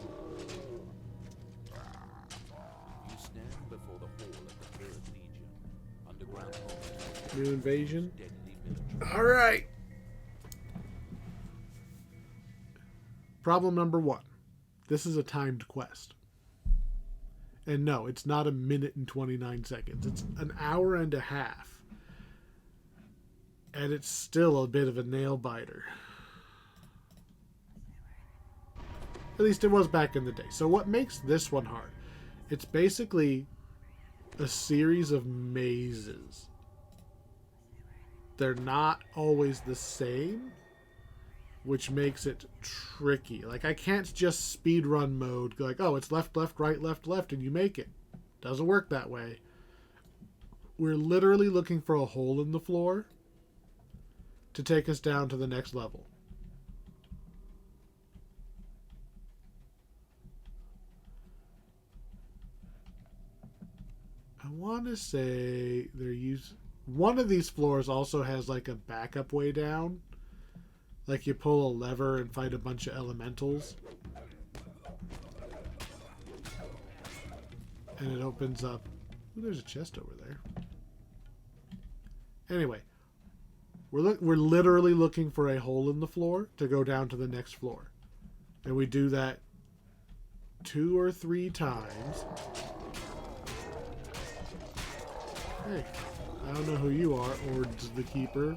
You stand before the hall of the Third Legion. Underground hall.
New Invasion. All right. Problem number 1. This is a timed quest. And no, it's not 1 minute and 29 seconds. It's an hour and a half. And it's still a bit of a nail biter. At least it was back in the day. So what makes this one hard? It's basically a series of mazes. They're not always the same, which makes it tricky. Like, I can't just speedrun mode, like, oh, it's left, left, right, left, left, and you make it. Doesn't work that way. We're literally looking for a hole in the floor to take us down to the next level. I want to say one of these floors also has like a backup way down. Like you pull a lever and fight a bunch of elementals. And it opens up. Ooh, there's a chest over there. Anyway, we're literally looking for a hole in the floor to go down to the next floor. And we do that 2 or 3 times. Hey, I don't know who you are, Ords the Keeper.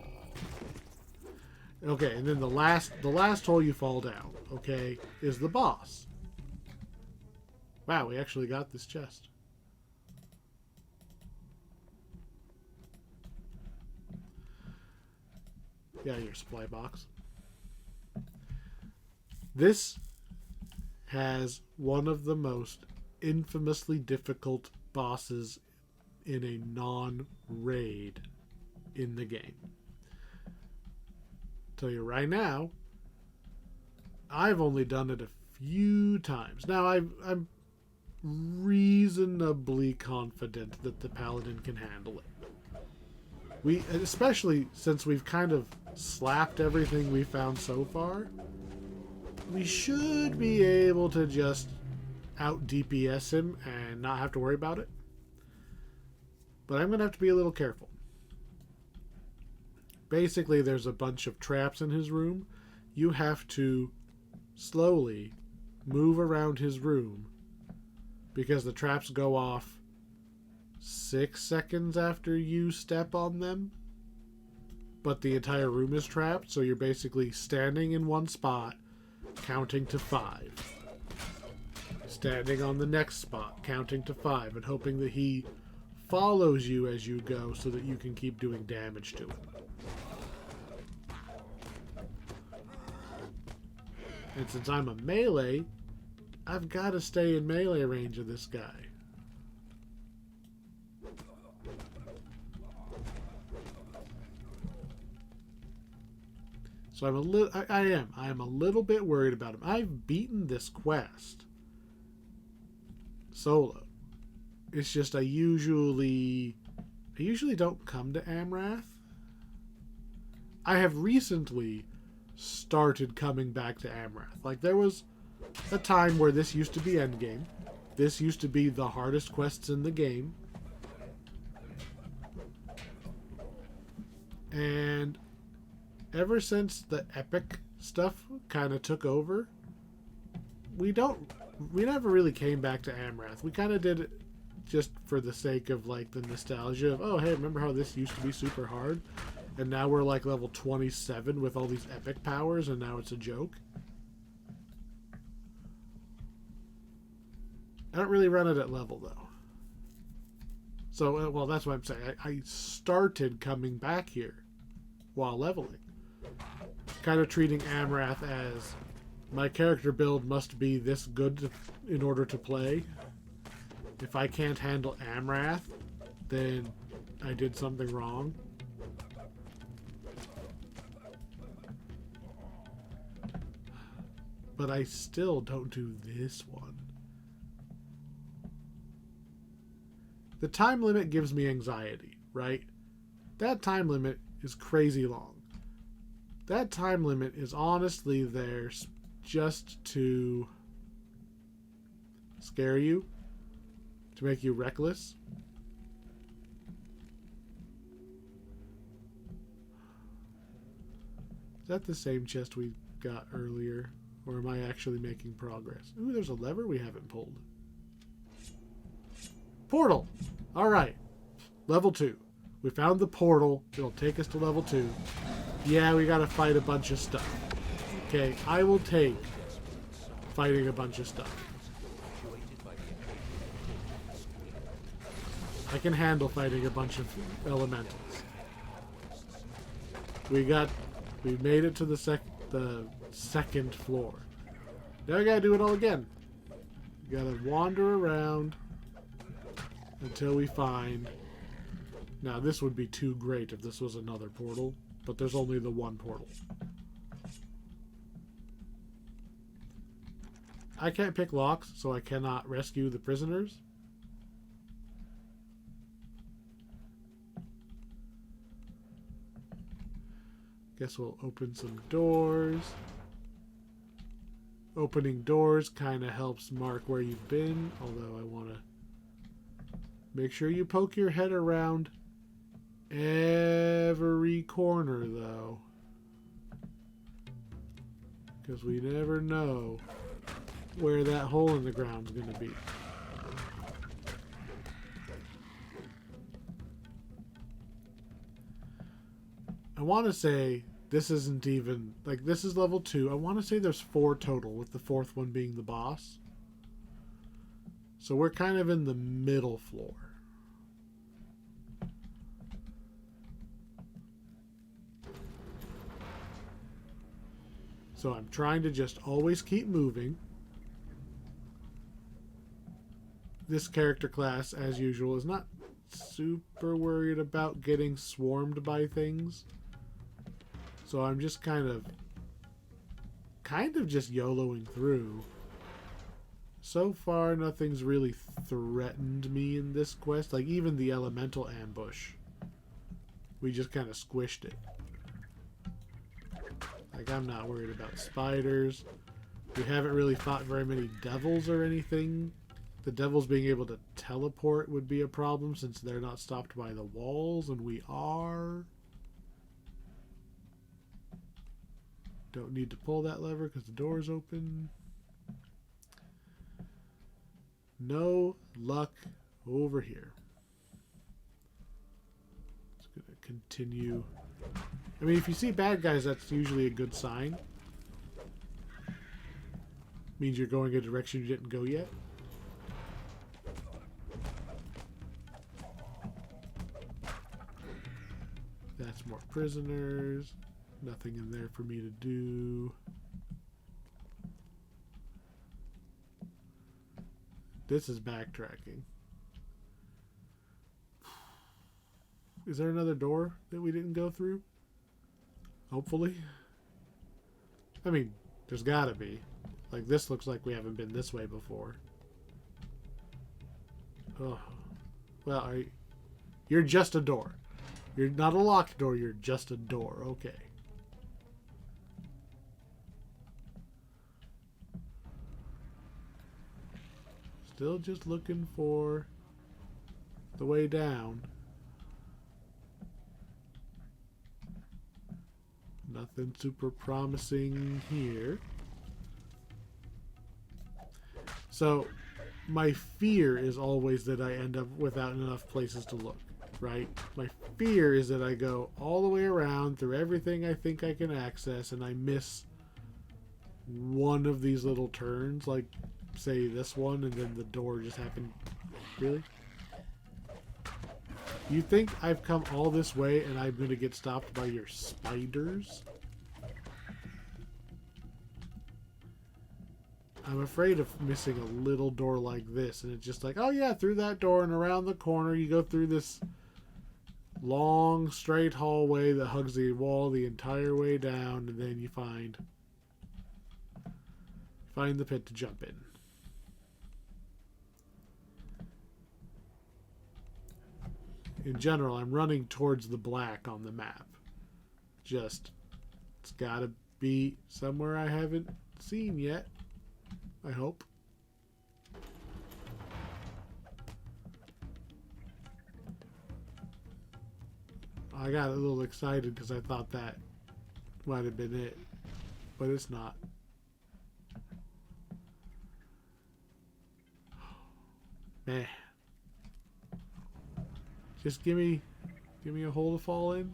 Okay, and then the last hole you fall down, okay, is the boss. Wow, we actually got this chest. Yeah, your supply box. This has one of the most infamously difficult bosses in a non-raid in the game. Tell you right now, I've only done it a few times. Now, I'm reasonably confident that the paladin can handle it. Especially since we've kind of slapped everything we found so far, we should be able to just out DPS him and not have to worry about it. But I'm going to have to be a little careful. Basically, there's a bunch of traps in his room. You have to slowly move around his room because the traps go off 6 seconds after you step on them. But the entire room is trapped, so you're basically standing in one spot, counting to 5. Standing on the next spot, counting to 5, and hoping that he follows you as you go so that you can keep doing damage to him. And since I'm a melee, I've got to stay in melee range of this guy. So I am a little bit worried about him. I've beaten this quest solo. It's just I usually don't come to Amrath. I have recently started coming back to Amrath. Like, there was a time where this used to be endgame. This used to be the hardest quests in the game. And ever since the epic stuff kind of took over, we never really came back to Amrath. We kind of did it just for the sake of, like, the nostalgia of, oh, hey, remember how this used to be super hard? And now we're, like, level 27 with all these epic powers, and now it's a joke. I don't really run it at level, though. So, well, that's what I'm saying. I started coming back here while leveling. Kind of treating Amrath as my character build must be this good in order to play. If I can't handle Amrath, then I did something wrong. But I still don't do this one. The time limit gives me anxiety, right? That time limit is crazy long. That time limit is honestly there just to scare you, to make you reckless. Is that the same chest we got earlier? Or am I actually making progress? Ooh, there's a lever we haven't pulled. Portal! Alright. Level 2. We found the portal. It'll take us to level 2. Yeah, we gotta fight a bunch of stuff. Okay, I will take fighting a bunch of stuff. I can handle fighting a bunch of elementals. We made it to the second floor. Now we gotta do it all again. We gotta wander around until we find... Now this would be too great if this was another portal, but there's only the one portal. I can't pick locks, so I cannot rescue the prisoners. Guess we'll open some doors. Opening doors kind of helps mark where you've been, although I want to make sure you poke your head around every corner, though. Because we never know where that hole in the ground's going to be. I want to say this isn't even... Like, this is level 2. I want to say there's 4 total, with the 4th one being the boss. So we're kind of in the middle floor. So I'm trying to just always keep moving. This character class, as usual, is not super worried about getting swarmed by things. So I'm just kind of just YOLOing through. So far, nothing's really threatened me in this quest. Like, even the elemental ambush. We just kind of squished it. Like, I'm not worried about spiders. We haven't really fought very many devils or anything. The devils being able to teleport would be a problem since they're not stopped by the walls, and we are. Don't need to pull that lever because the door's open. No luck over here. Just gonna continue. I mean, if you see bad guys, that's usually a good sign. Means you're going a direction you didn't go yet. That's more prisoners. Nothing in there for me to do. This is backtracking. Is there another door that we didn't go through? Hopefully. I mean, there's gotta be. Like, this looks like we haven't been this way before. Oh. Well, you're just a door. You're not a locked door, you're just a door. Okay. Still just looking for the way down. Nothing super promising here. So, my fear is always that I end up without enough places to look, right? My fear is that I go all the way around through everything I think I can access and I miss one of these little turns, like, say, this one, and then the door just happened. Really? You think I've come all this way and I'm going to get stopped by your spiders? I'm afraid of missing a little door like this, and it's just like, oh yeah, through that door and around the corner, you go through this long, straight hallway that hugs the wall the entire way down, and then you find the pit to jump in. In general, I'm running towards the black on the map. Just, it's gotta be somewhere I haven't seen yet. I hope. I got a little excited because I thought that might have been it, but it's not. Man. Just give me a hole to fall in.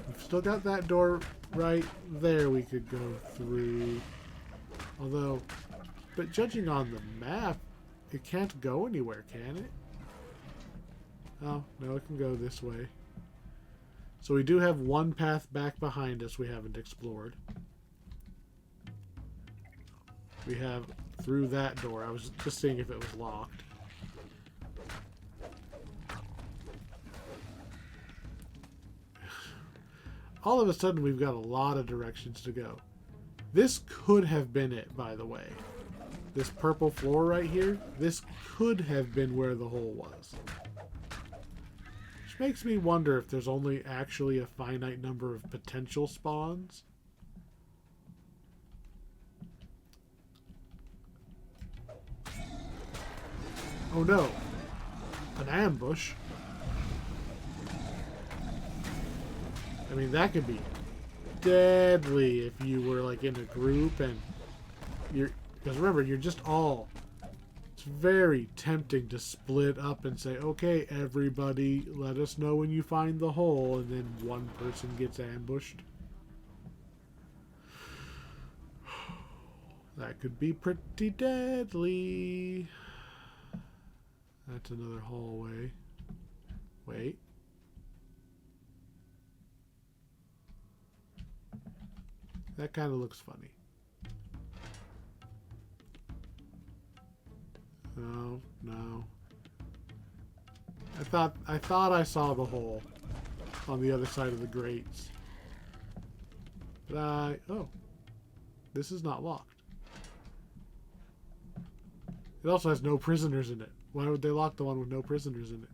We've still got that door right there we could go through. Although, but judging on the map, it can't go anywhere, can it? Oh, no, it can go this way. So we do have one path back behind us we haven't explored. We have through that door. I was just seeing if it was locked. All of a sudden, we've got a lot of directions to go. This could have been it, by the way. This purple floor right here, this could have been where the hole was. Which makes me wonder if there's only actually a finite number of potential spawns. Oh no, an ambush. I mean, that could be deadly if you were like in a group and you're, because remember, you're just all, it's very tempting to split up and say, okay, everybody, let us know when you find the hole, and then one person gets ambushed. That could be pretty deadly. That's another hallway. Wait. That kind of looks funny. No, no. I thought I saw the hole on the other side of the grates. But oh. This is not locked. It also has no prisoners in it. Why would they lock the one with no prisoners in it?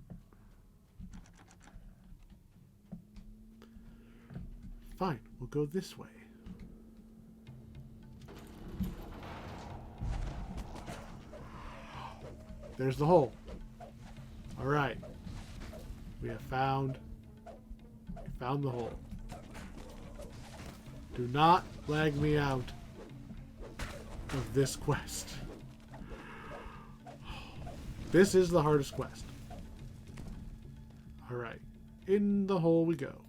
Fine, we'll go this way. There's the hole. Alright. We have found the hole. Do not lag me out of this quest. This is the hardest quest. Alright. In the hole we go.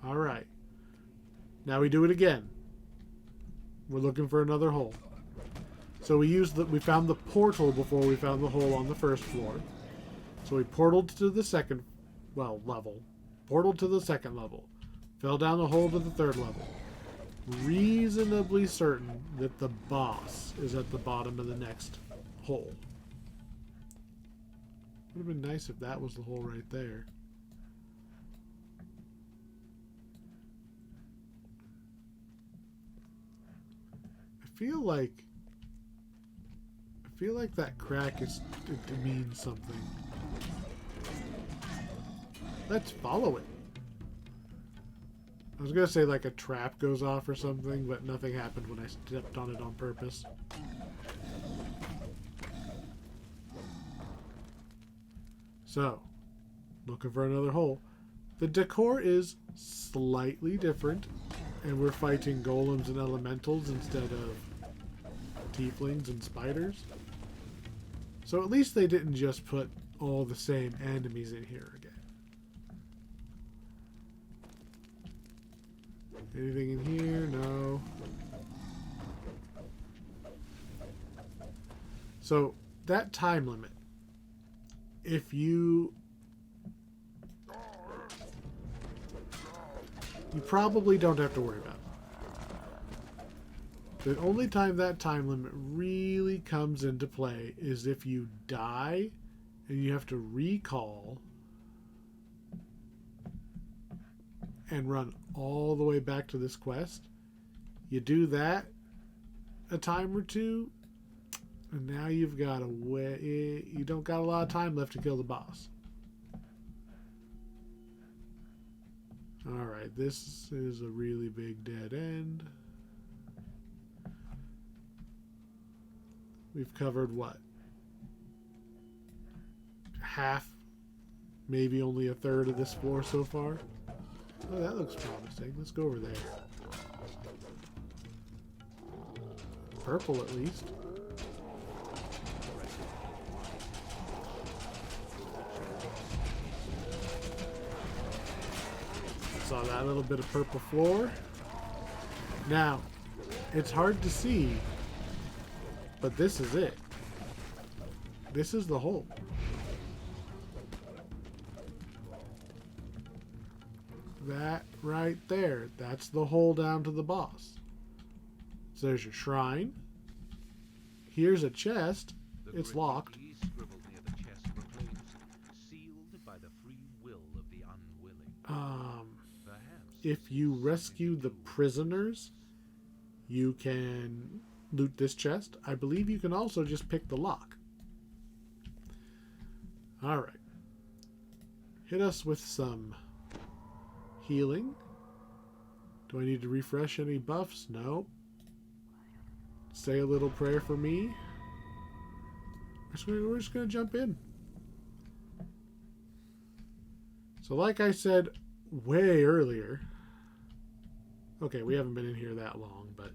Alright. Now we do it again. We're looking for another hole. So we found the portal before we found the hole on the first floor. So we portaled to the second, level. Portaled to the second level. Fell down the hole to the 3rd level. Reasonably certain that the boss is at the bottom of the next hole. Would have been nice if that was the hole right there. I feel like that crack it means something. Let's follow it. I was gonna say like a trap goes off or something, but nothing happened when I stepped on it on purpose. So, looking for another hole. The decor is slightly different, and we're fighting golems and elementals instead of tieflings and spiders. So at least they didn't just put all the same enemies in here again. Anything in here? No. So, that time limit. If you probably don't have to worry about it. The only time that time limit really comes into play is if you die and you have to recall and run all the way back to this quest. You do that a time or two, and now you've got a way. You don't got a lot of time left to kill the boss. Alright, this is a really big dead end. We've covered what? Half, maybe only a third of this floor so far. Oh, that looks promising. Let's go over there. Purple, at least. Saw that little bit of purple floor. Now, it's hard to see, but this is it. This is the hole. That right there, that's the hole down to the boss. So there's your shrine. Here's a chest. It's locked.
Scribbled near the chest proclaims, sealed by the free will of the unwilling.
If you rescue the prisoners, you can loot this chest. I believe you can also just pick the lock. Alright. Hit us with some healing. Do I need to refresh any buffs? No. Say a little prayer for me. We're just going to jump in. So like I said way earlier, okay, we haven't been in here that long, but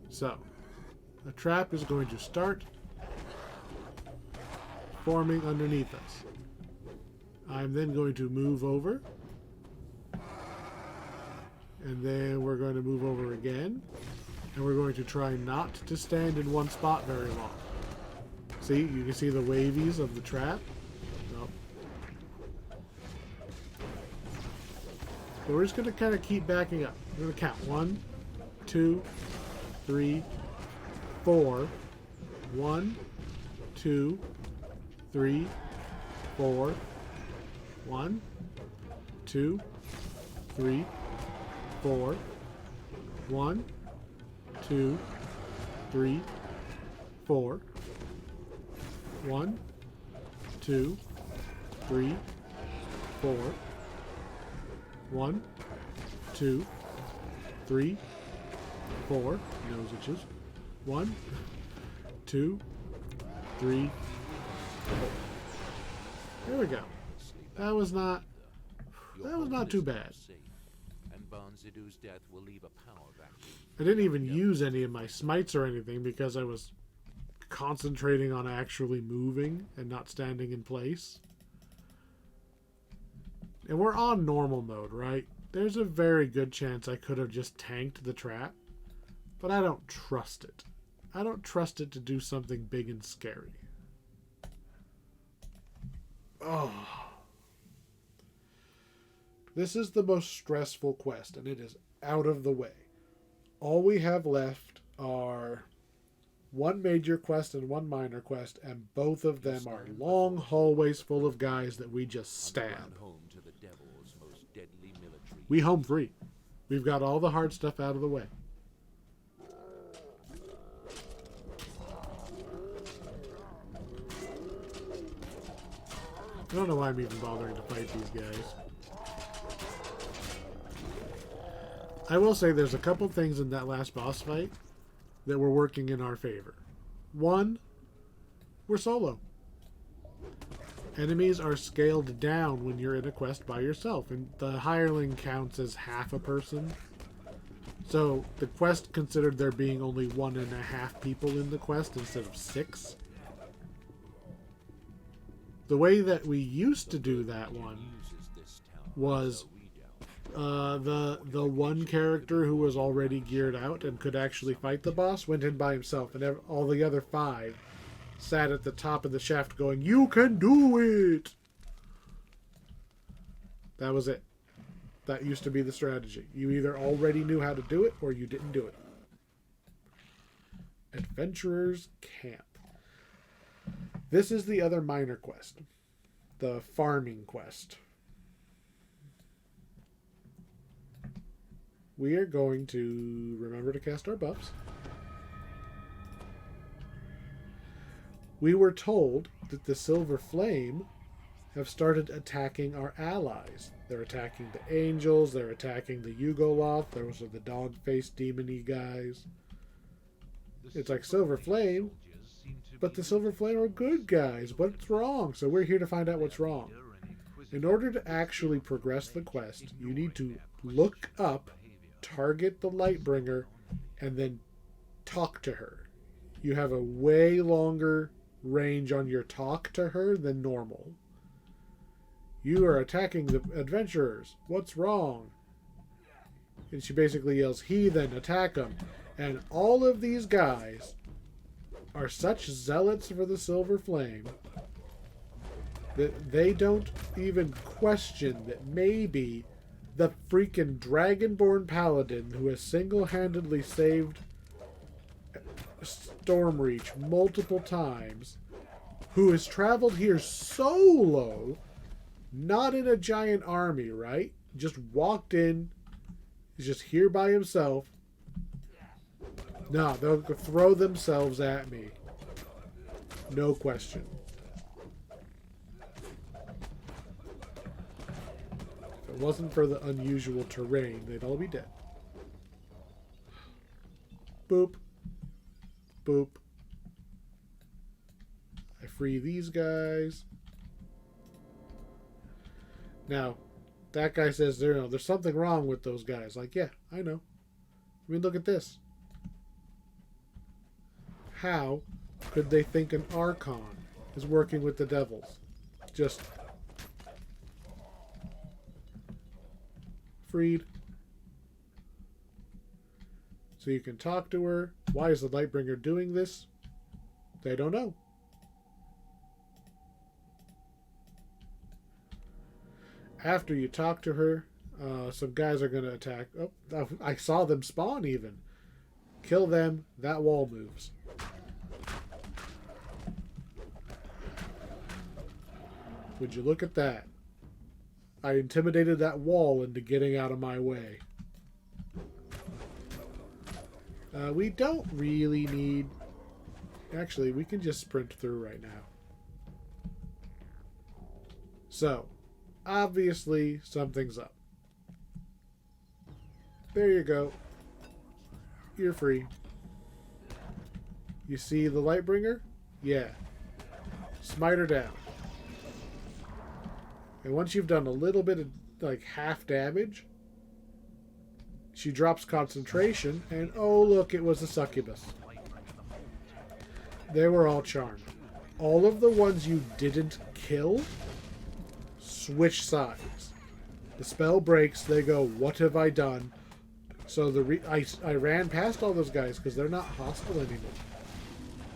so a trap is going to start forming underneath us. I'm then going to move over, and then we're going to move over again, and we're going to try not to stand in one spot very long. See, you can see the wavies of the trap. Nope. So we're just going to kind of keep backing up. We're going to count 1, 2, 3, 4. 1, 2, 3, 4. 1, 2, 3, 4. 1, 2, 3, 4. 1, 2, 3, 4. 1, 2, 3, 4. Nose itches. 1, 2, 3, 4. There we go. That was not too bad. I didn't even use any of my smites or anything because I was concentrating on actually moving and not standing in place. And we're on normal mode, right? There's a very good chance I could have just tanked the trap, but I don't trust it. I don't trust it to do something big and scary. Oh. This is the most stressful quest, and it is out of the way. All we have left are one major quest and one minor quest, and both of them are long hallways full of guys that we just stab. We home free. We've got all the hard stuff out of the way. I don't know why I'm even bothering to fight these guys. I will say there's a couple things in that last boss fight that were working in our favor. One, we're solo. Enemies are scaled down when you're in a quest by yourself, and the hireling counts as half a person. So the quest considered there being only 1.5 people in the quest instead of 6. The way that we used to do that one was the one character who was already geared out and could actually fight the boss went in by himself, and all the other 5 sat at the top of the shaft going, "You can do it!" That was it. That used to be the strategy. You either already knew how to do it or you didn't do it. Adventurer's Camp. This is the other minor quest. The farming quest. We are going to remember to cast our buffs. We were told that the Silver Flame have started attacking our allies. They're attacking the Angels, they're attacking the Yugoloth, those are the dog-faced demon-y guys. It's like Silver Flame, but the Silver Flame are good guys. What's wrong? So we're here to find out what's wrong. In order to actually progress the quest, you need to look up, target the Lightbringer, and then talk to her. You have a way longer range on your talk to her than normal. You are attacking the adventurers. What's wrong? And she basically yells, "Heathen, attack them." And all of these guys are such zealots for the Silver Flame that they don't even question that maybe the freaking Dragonborn Paladin who has single-handedly saved Stormreach multiple times, who has traveled here solo, not in a giant army, right? Just walked in, he's just here by himself. No, they'll throw themselves at me. No question. If it wasn't for the unusual terrain, they'd all be dead. Boop. Boop. I free these guys. Now, that guy says there's something wrong with those guys. Like, yeah, I know. I mean, look at this. How could they think an Archon is working with the devils? Just freed. So you can talk to her. Why is the Lightbringer doing this? They don't know. After you talk to her, some guys are going to attack. Oh, I saw them spawn even. Kill them. That wall moves. Would you look at that? I intimidated that wall into getting out of my way. We don't really need... Actually, we can just sprint through right now. So, obviously, something's up. There you go. You're free. You see the Lightbringer? Yeah. Smite her down. And once you've done a little bit of, like, half damage, she drops concentration, and oh, look, it was a succubus. They were all charmed. All of the ones you didn't kill switch sides. The spell breaks, they go, "What have I done?" So I ran past all those guys because they're not hostile anymore.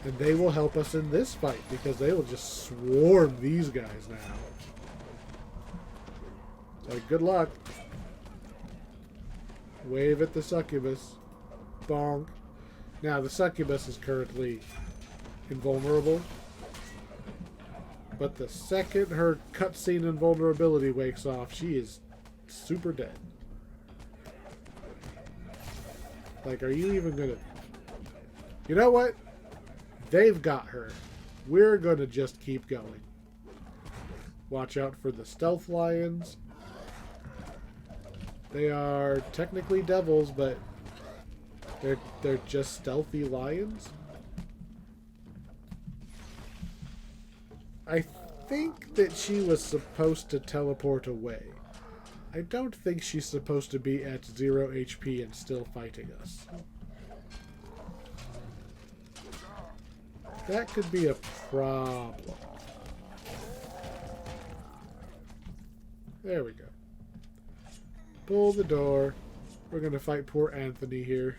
And they will help us in this fight because they will just swarm these guys now. Like, good luck. Wave at the succubus. Bonk. Now, the succubus is currently invulnerable. But the second her cutscene invulnerability wakes off, she is super dead. Like, are you even gonna... You know what? They've got her. We're gonna just keep going. Watch out for the stealth lions. They are technically devils, but they're just stealthy lions. I think that she was supposed to teleport away. I don't think she's supposed to be at 0 HP and still fighting us. That could be a problem. There we go. Pull the door. We're going to fight poor Anthony here.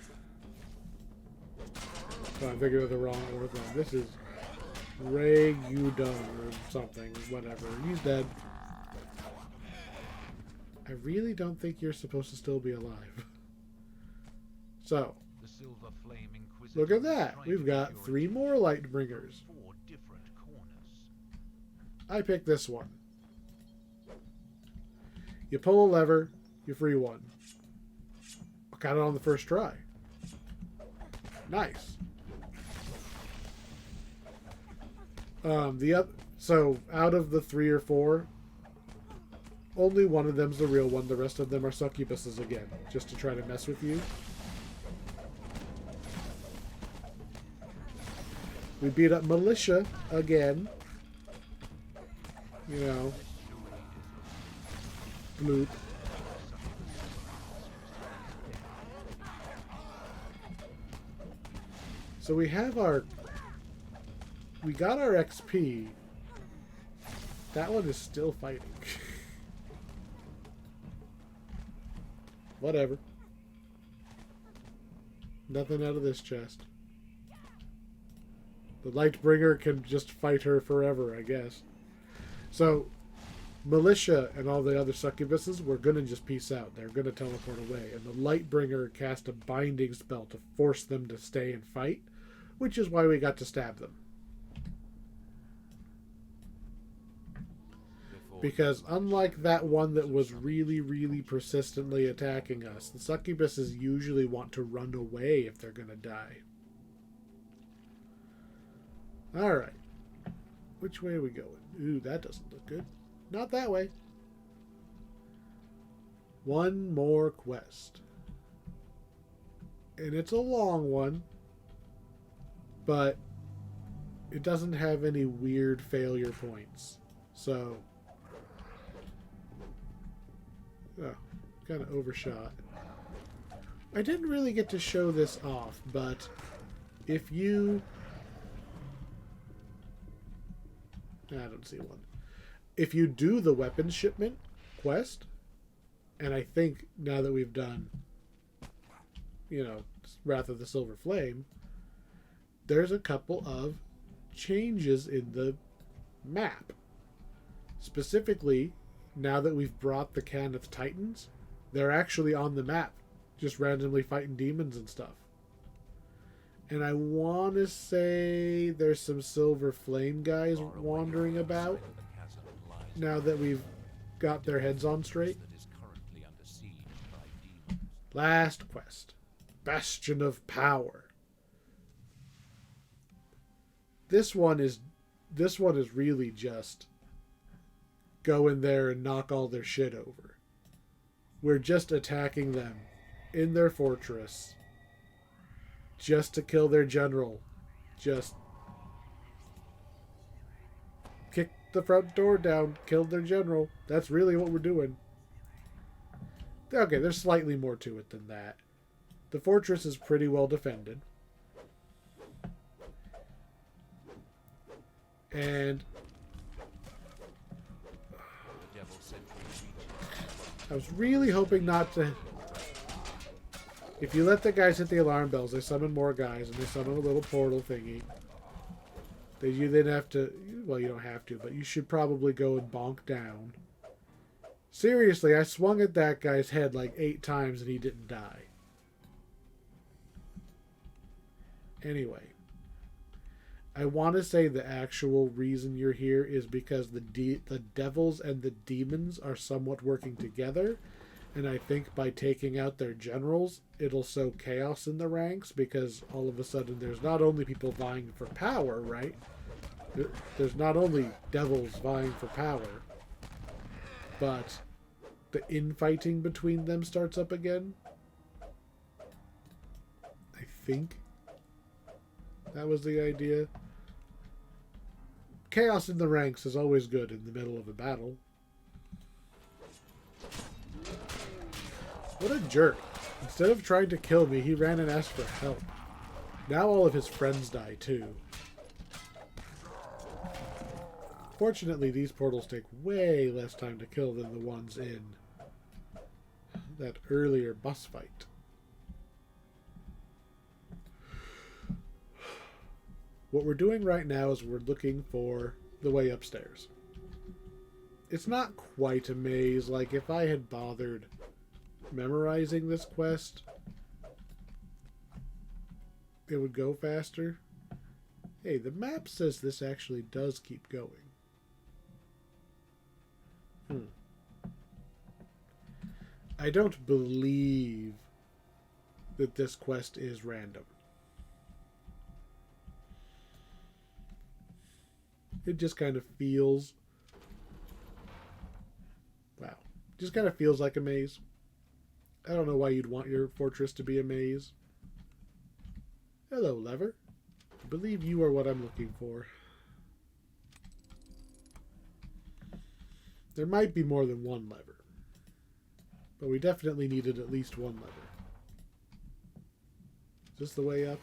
Oh, I'm thinking of the wrong Orthon. This is Ray Udon or something. Whatever. He's dead. I really don't think you're supposed to still be alive. So, look at that. We've got 3 more Lightbringers. I picked this one. You pull a lever, you free one. I got it on the first try. Nice. So out of the 3 or 4, only one of them's the real one. The rest of them are succubuses again, just to try to mess with you. We beat up Militia again. You know. Bloop. So we have our... We got our XP. That one is still fighting. Whatever. Nothing out of this chest. The Lightbringer can just fight her forever, I guess. So, Militia and all the other succubuses were going to just peace out. They're going to teleport away. And the Lightbringer cast a binding spell to force them to stay and fight, which is why we got to stab them. Because unlike that one that was really, really persistently attacking us, the succubuses usually want to run away if they're going to die. Alright. Which way are we going? Ooh, that doesn't look good. Not that way. One more quest. And it's a long one. But it doesn't have any weird failure points. So... Oh, kind of overshot. I didn't really get to show this off, but if you... I don't see one. If you do the weapons shipment quest, and I think now that we've done, you know, Wrath of the Silver Flame, there's a couple of changes in the map. Specifically, now that we've brought the Cannith Titans, they're actually on the map, just randomly fighting demons and stuff. And I want to say there's some Silver Flame guys wandering about now that we've got their heads on straight. Last quest. Bastion of Power. This one is really just go in there and knock all their shit over. We're just attacking them in their fortress just to kill their general. Just kick the front door down, kill their general. That's really what we're doing. Okay, there's slightly more to it than that. The fortress is pretty well defended. And I was really hoping not to... If you let the guys hit the alarm bells, they summon more guys, and they summon a little portal thingy. that you then have to... Well, you don't have to, but you should probably go and bonk down. Seriously, I swung at that guy's head like 8 times and he didn't die. Anyway. I want to say the actual reason you're here is because the devils and the demons are somewhat working together. And I think by taking out their generals, it'll sow chaos in the ranks, because all of a sudden there's not only people vying for power, right? There's not only devils vying for power, but the infighting between them starts up again. I think that was the idea. Chaos in the ranks is always good in the middle of a battle. What a jerk. Instead of trying to kill me, he ran and asked for help. Now all of his friends die too. Fortunately, these portals take way less time to kill than the ones in that earlier boss fight. What we're doing right now is we're looking for the way upstairs. It's not quite a maze. Like, if I had bothered memorizing this quest, it would go faster. Hey, the map says this actually does keep going. I don't believe that this quest is random. It just kind of feels... Wow. Just kind of feels like a maze. I don't know why you'd want your fortress to be a maze. Hello, lever. I believe you are what I'm looking for. There might be more than one lever, but we definitely needed at least one lever. Is this the way up?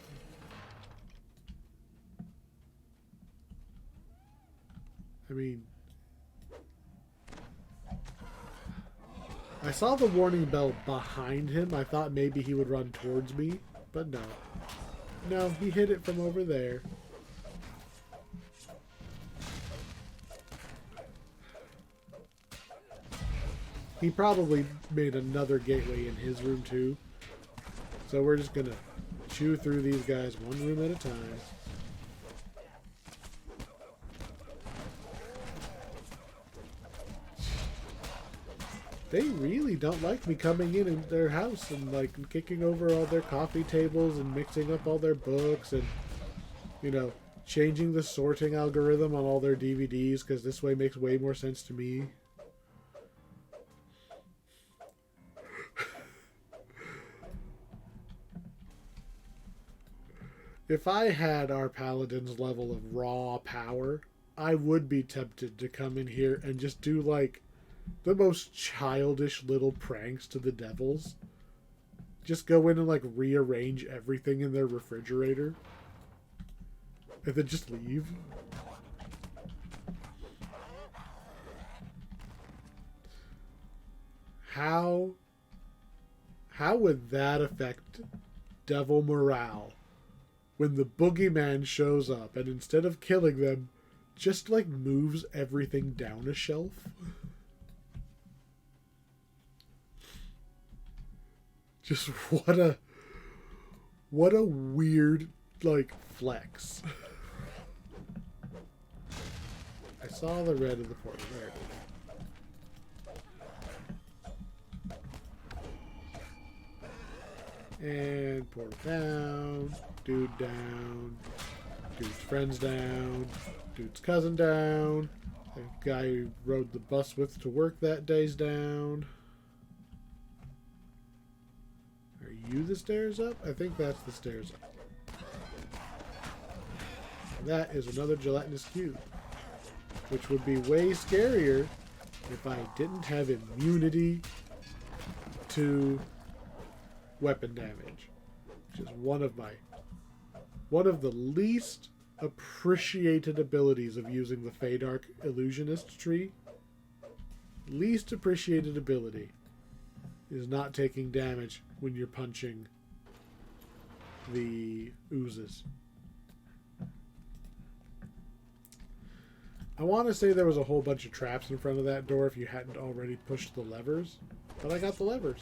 I mean... I saw the warning bell behind him. I thought maybe he would run towards me, but no. No, he hit it from over there. He probably made another gateway in his room too. So we're just gonna chew through these guys one room at a time. They really don't like me coming in their house and like kicking over all their coffee tables and mixing up all their books and, you know, changing the sorting algorithm on all their DVDs, because this way makes way more sense to me. If I had our paladin's level of raw power, I would be tempted to come in here and just do like the most childish little pranks to the devils. Just go in and like rearrange everything in their refrigerator. And then just leave. How would that affect devil morale when the boogeyman shows up and instead of killing them, just like moves everything down a shelf? Just what a weird, like, flex. I saw the red of the portal. There it is. And portal down. Dude down. Dude's friends down. Dude's cousin down. The guy who rode the bus with to work that day's down. Are you the stairs up? I think that's the stairs up. And that is another gelatinous cube, which would be way scarier if I didn't have immunity to weapon damage, which is one of the least appreciated abilities of using the Feydark Illusionist tree. Least appreciated ability is not taking damage when you're punching the oozes. I want to say there was a whole bunch of traps in front of that door if you hadn't already pushed the levers. But I got the levers.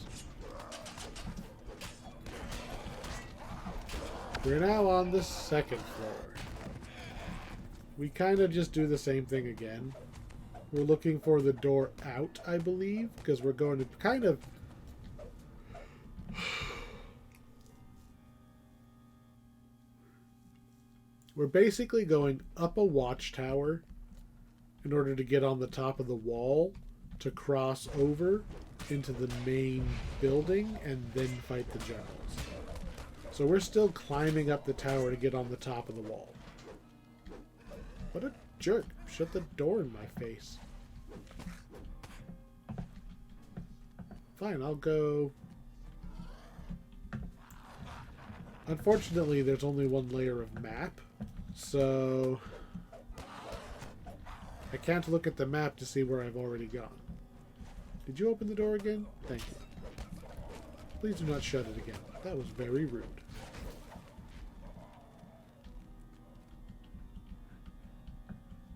We're now on the second floor. We kind of just do the same thing again. We're looking for the door out, I believe, because we're going to kind of... We're basically going up a watchtower in order to get on the top of the wall to cross over into the main building and then fight the generals. So we're still climbing up the tower to get on the top of the wall. What a jerk. Shut the door in my face. Fine, I'll go... Unfortunately, there's only one layer of map, so I can't look at the map to see where I've already gone. Did you open the door again? Thank you. Please do not shut it again. That was very rude.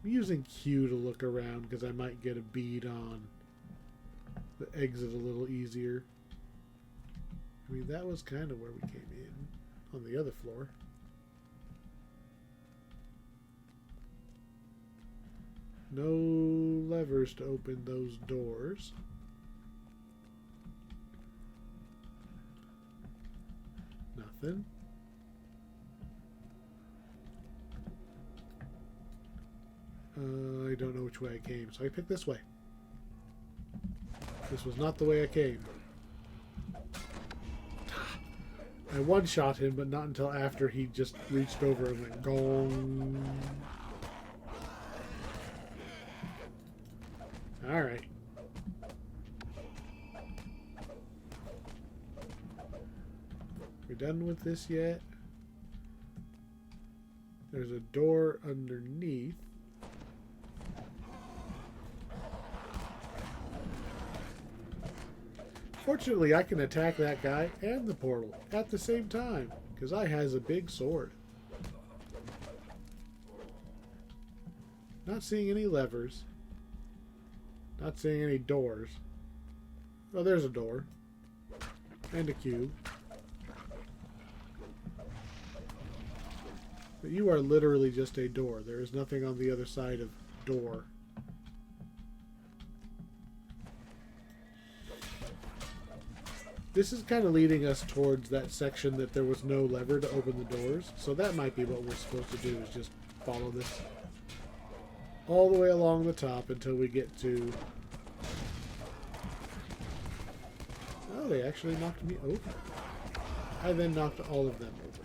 I'm using Q to look around because I might get a bead on the exit a little easier. I mean, that was kind of where we came in on the other floor. No levers to open those doors. Nothing. I don't know which way I came, so I picked this way. This was not the way I came. I one-shot him, but not until after he just reached over and went gong. Alright. We done with this yet? There's a door underneath. Fortunately, I can attack that guy and the portal at the same time, because I has a big sword. Not seeing any levers. Not seeing any doors. Oh, there's a door. And a cube. But you are literally just a door. There is nothing on the other side of door. This is kind of leading us towards that section that there was no lever to open the doors. So that might be what we're supposed to do, is just follow this all the way along the top until we get to... Oh, they actually knocked me over. I then knocked all of them over.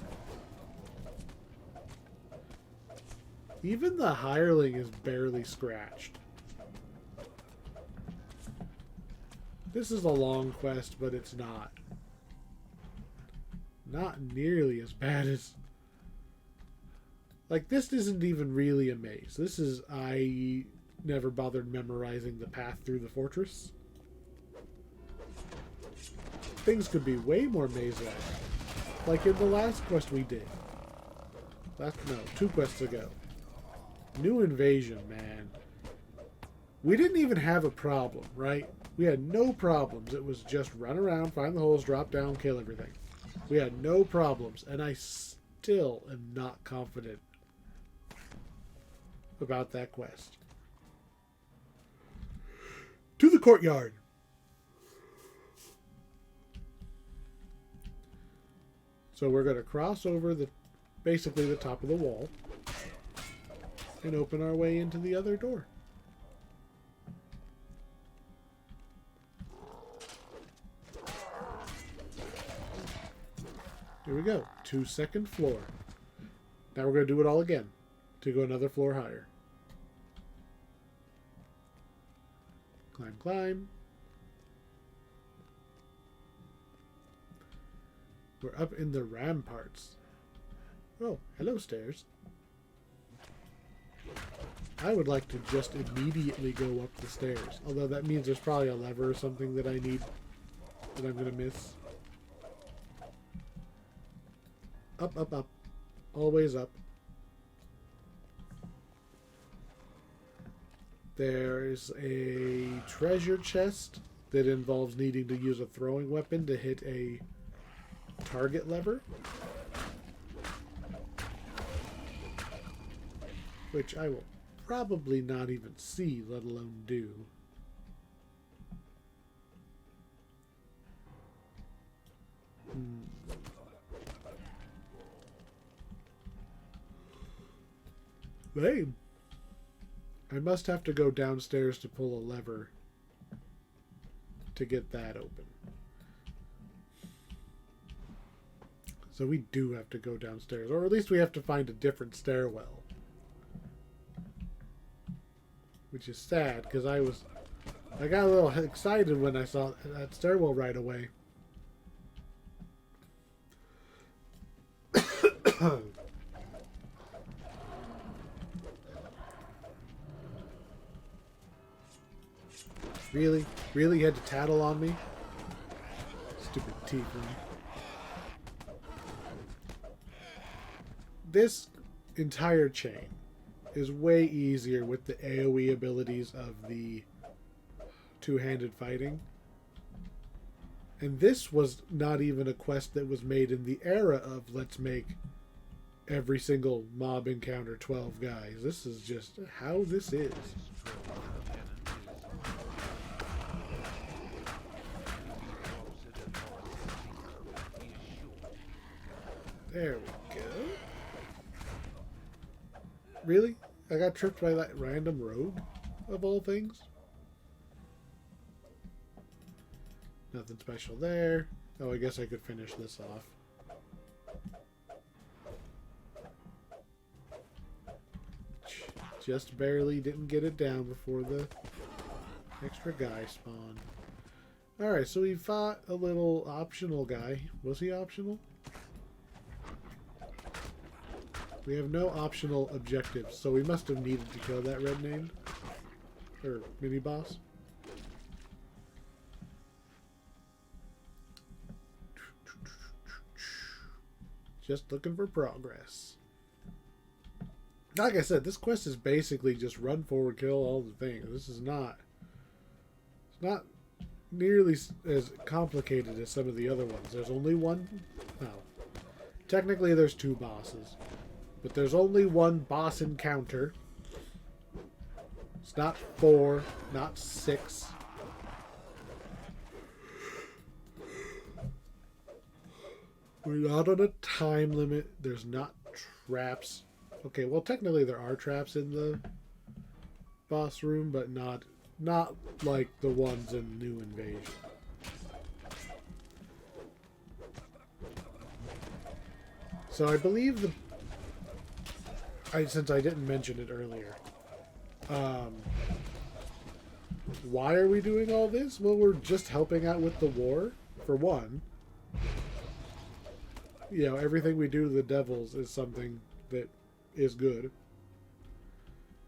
Even the hireling is barely scratched. This is a long quest, but it's not. Not nearly as bad as... Like, this isn't even really a maze. This is... I never bothered memorizing the path through the fortress. Things could be way more maze-like. Like in the last quest we did. No, 2 quests ago. New invasion, man. We didn't even have a problem, right? We had no problems. It was just run around, find the holes, drop down, kill everything. We had no problems, and I still am not confident about that quest. To the courtyard! So we're going to cross over basically the top of the wall and open our way into the other door. Here we go. To second floor. Now we're going to do it all again to go another floor higher. Climb, climb. We're up in the ramparts. Oh, hello, stairs. I would like to just immediately go up the stairs. Although that means there's probably a lever or something that I need that I'm going to miss. Up, up, up. Always up. There's a treasure chest that involves needing to use a throwing weapon to hit a target lever, which I will probably not even see, let alone do. Lame. I must have to go downstairs to pull a lever to get that open. So we do have to go downstairs, or at least we have to find a different stairwell. Which is sad, because I got a little excited when I saw that stairwell right away. Really? Really? You had to tattle on me? Stupid tiefling. This entire chain is way easier with the AoE abilities of the two-handed fighting. And this was not even a quest that was made in the era of let's make every single mob encounter 12 guys. This is just how this is. There we go. Really? I got tripped by that random rogue, of all things? Nothing special there. Oh, I guess I could finish this off. Just barely didn't get it down before the extra guy spawned. Alright, so we fought a little optional guy. Was he optional? We have no optional objectives, so we must have needed to kill that red named or mini boss. Just looking for progress. Like I said, this quest is basically just run forward, kill all the things. This is not. It's not nearly as complicated as some of the other ones. There's only one. No, technically there's two bosses. But there's only one boss encounter. It's not 4, not 6. We're not on a time limit. There's not traps. Okay, well technically there are traps in the boss room, but not like the ones in New Invasion. So I believe since I didn't mention it earlier, why are we doing all this? Well, we're just helping out with the war, for one. You know, everything we do to the devils is something that is good.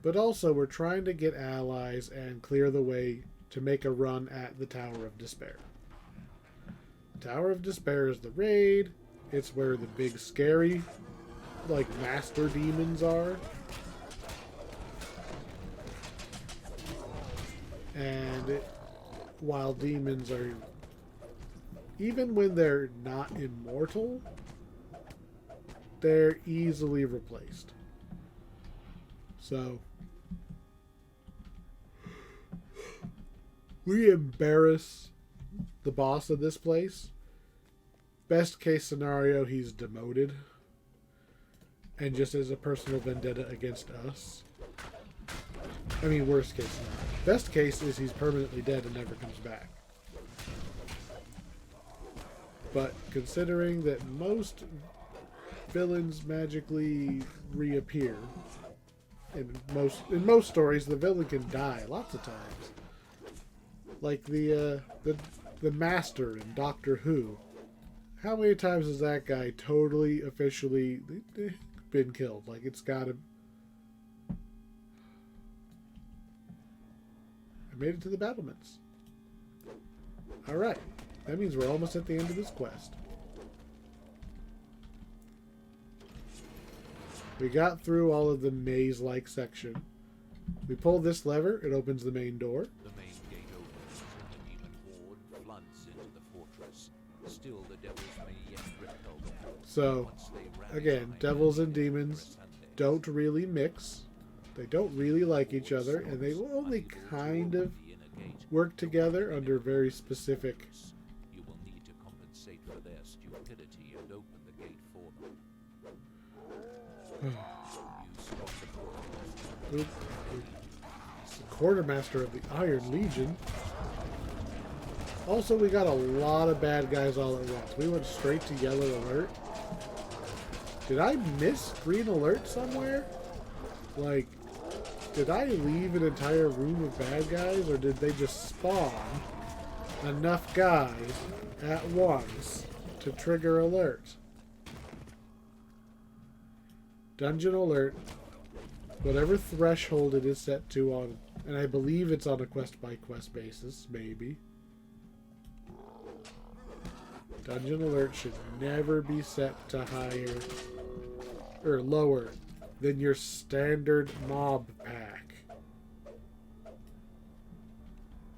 But also, we're trying to get allies and clear the way to make a run at the Tower of Despair. Tower of Despair is the raid. It's where the big scary like master demons are, and while demons are, even when they're not immortal, they're easily replaced. So we embarrass the boss of this place. Best case scenario, he's demoted and just as a personal vendetta against us. I mean, worst case scenario. Best case is he's permanently dead and never comes back. But considering that most villains magically reappear, in most stories the villain can die lots of times. Like the Master in Doctor Who. How many times has that guy totally officially been killed? Like, it's gotta... I made it to the battlements. Alright. That means we're almost at the end of this quest. We got through all of the maze-like section. We pull this lever, it opens the main door.
The main gate opens and the demon horde floods into the fortress. Still, the devils may yet repel them.
So,
Once they rally
again,
behind
devils
the
and
dead
demons
Sandes,
don't really mix. They don't really like each other, and they will only kind of
the inner gate,
work together under very specific...
you will need to compensate for their stupidity and open the gate for them. You stop the quartermaster.
Oop. The quartermaster of the Iron Legion. Also, we got a lot of bad guys all at once. We went straight to yellow alert. Did I miss green alert somewhere? Like, did I leave an entire room of bad guys, or did they just spawn enough guys at once to trigger alert? Dungeon alert. Whatever threshold it is set to on, and I believe it's on a quest-by-quest basis, maybe. Dungeon alert should never be set to higher or lower than your standard mob pack.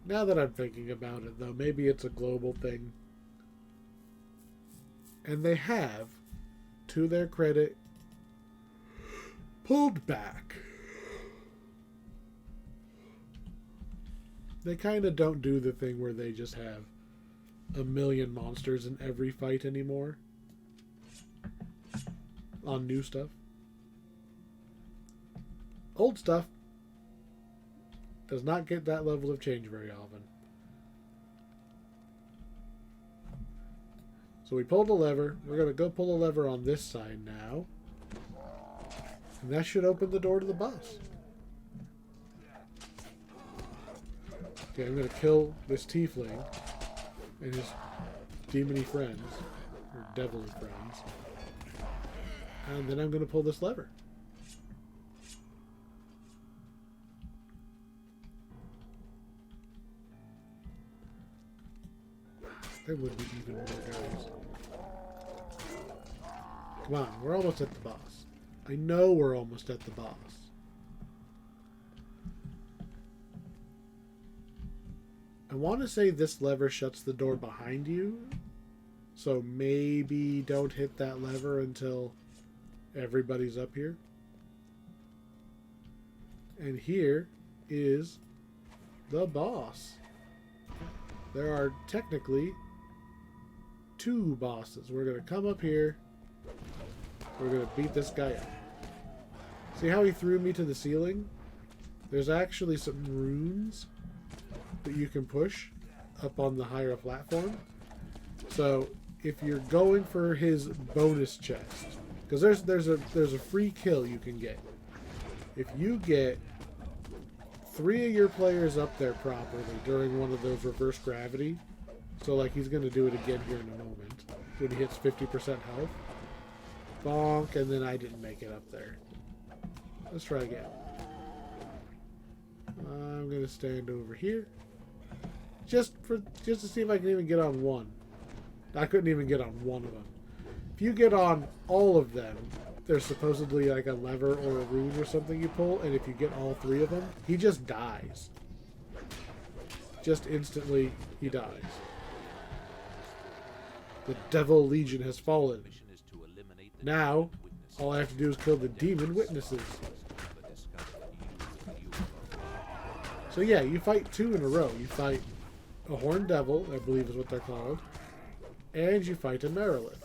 Now that I'm thinking about it, though, maybe it's a global thing. And they have, to their credit, pulled back. They kind of don't do the thing where they just have a million monsters in every fight anymore on new stuff. Old stuff does not get that level of change very often. So we pulled the lever. We're going to go pull the lever on this side now. And that should open the door to the boss. Okay, I'm going to kill this tiefling and his demony friends, or devilly friends. And then I'm going to pull this lever. There would be even more guys. Come on, we're almost at the boss. I know we're almost at the boss. I want to say this lever shuts the door behind you. So maybe don't hit that lever until everybody's up here. And here is the boss. There are technically 2 bosses. We're going to come up here. We're going to beat this guy up. See how he threw me to the ceiling? There's actually some runes that you can push up on the higher platform. So if you're going for his bonus chest, because there's a free kill you can get. If you get 3 of your players up there properly during one of those reverse gravity, so like he's going to do it again here in a moment when he hits 50% health. Bonk, and then I didn't make it up there. Let's try again. I'm going to stand over here. Just to see if I can even get on one. I couldn't even get on one of them. If you get on all of them, there's supposedly like a lever or a rune or something you pull, and if you get all 3 of them, he just dies. Just instantly, he dies. The Devil Legion has fallen. Now, all I have to do is kill the demon witnesses. So yeah, you fight 2 in a row. You fight a Horned Devil, I believe is what they're called, and you fight a Merilith.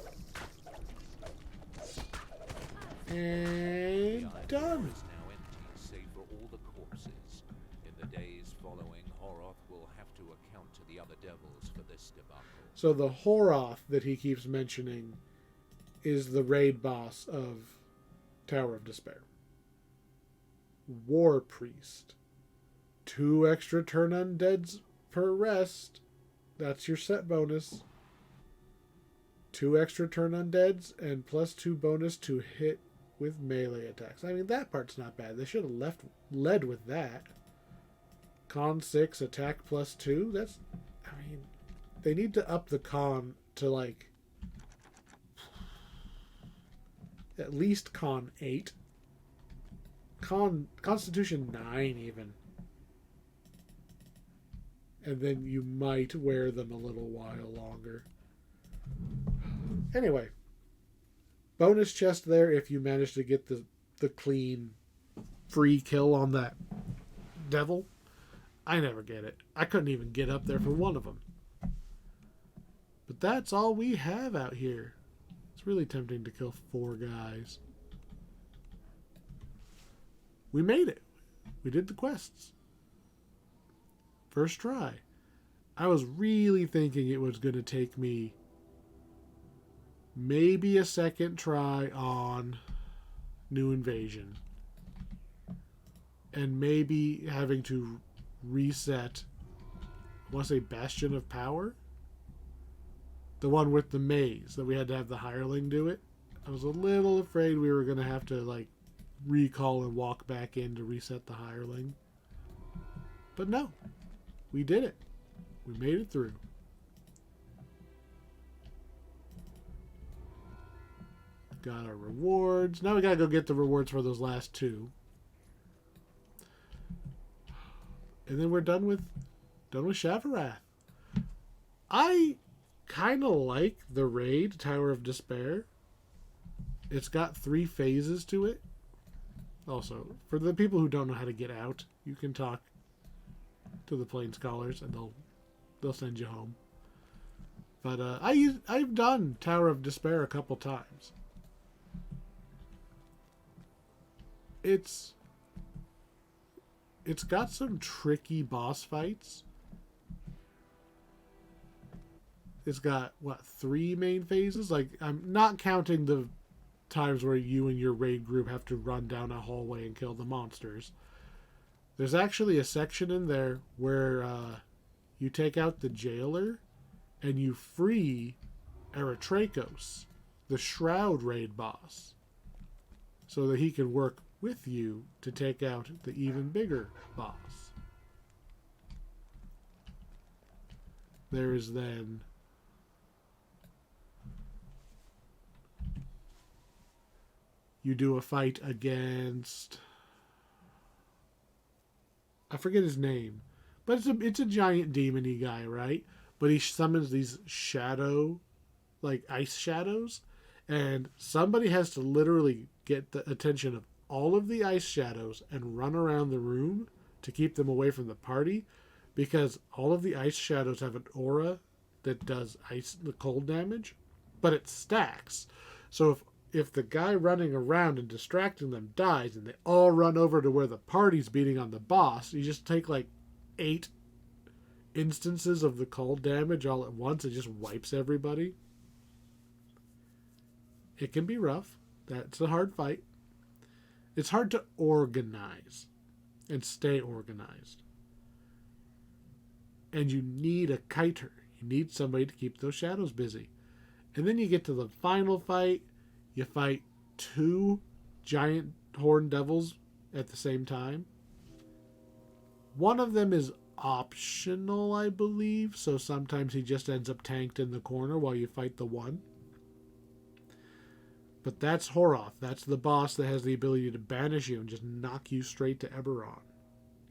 And done.
Save for all the corpses. In the days following, Horoth will have to account to the other devils for this debacle.
So the Horoth that he keeps mentioning is the raid boss of Tower of Despair. War Priest. 2 extra turn undeads per rest. That's your set bonus. 2 extra turn undeads and +2 bonus to hit with melee attacks. I mean, that part's not bad. They should have led with that. Con 6, attack +2. That's, I mean, they need to up the con to like at least con 8. Constitution 9 even. And then you might wear them a little while longer. Anyway, bonus chest there if you manage to get the clean free kill on that devil. I never get it. I couldn't even get up there for one of them. But that's all we have out here. It's really tempting to kill 4 guys. We made it. We did the quests. First try. I was really thinking it was going to take me maybe a second try on New Invasion. And maybe having to reset, I want to say Bastion of Power? The one with the maze that we had to have the hireling do it. I was a little afraid we were going to have to recall and walk back in to reset the hireling. But no, we did it. We made it through. Got our rewards. Now we gotta go get the rewards for those last 2. And then we're done with Shavarath. I kind of like the raid, Tower of Despair. It's got 3 phases to it. Also, for the people who don't know how to get out, you can talk to the Plain Scholars and they'll send you home. But I've done Tower of Despair a couple times. It's got some tricky boss fights. It's got 3 main phases? I'm not counting the times where you and your raid group have to run down a hallway and kill the monsters. There's actually a section in there where you take out the jailer and you free Eritrakos, the Shroud raid boss, so that he can work with you to take out the even bigger boss. There is then you do a fight against, I forget his name, but it's a giant demon-y guy, right? But he summons these shadow, ice shadows, and somebody has to literally get the attention of all of the ice shadows and run around the room to keep them away from the party, because all of the ice shadows have an aura that does the cold damage, but it stacks. So if the guy running around and distracting them dies and they all run over to where the party's beating on the boss, you just take 8 instances of the cold damage all at once. It just wipes everybody. It can be rough. That's a hard fight. It's hard to organize and stay organized. And you need a kiter. You need somebody to keep those shadows busy. And then you get to the final fight. You fight 2 giant horned devils at the same time. One of them is optional, I believe, so sometimes he just ends up tanked in the corner while you fight the one. But that's Horoth. That's the boss that has the ability to banish you and just knock you straight to Eberron.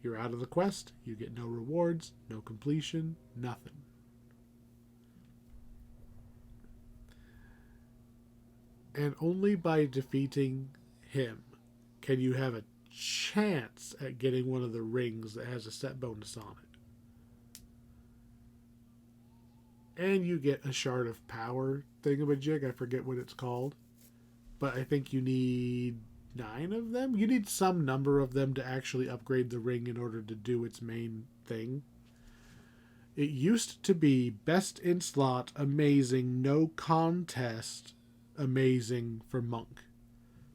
You're out of the quest. You get no rewards, no completion, nothing. And only by defeating him can you have a chance at getting one of the rings that has a set bonus on it. And you get a shard of power thingamajig. I forget what it's called. But I think you need 9 of them. You need some number of them to actually upgrade the ring in order to do its main thing. It used to be best in slot, amazing, no contest, amazing for monk.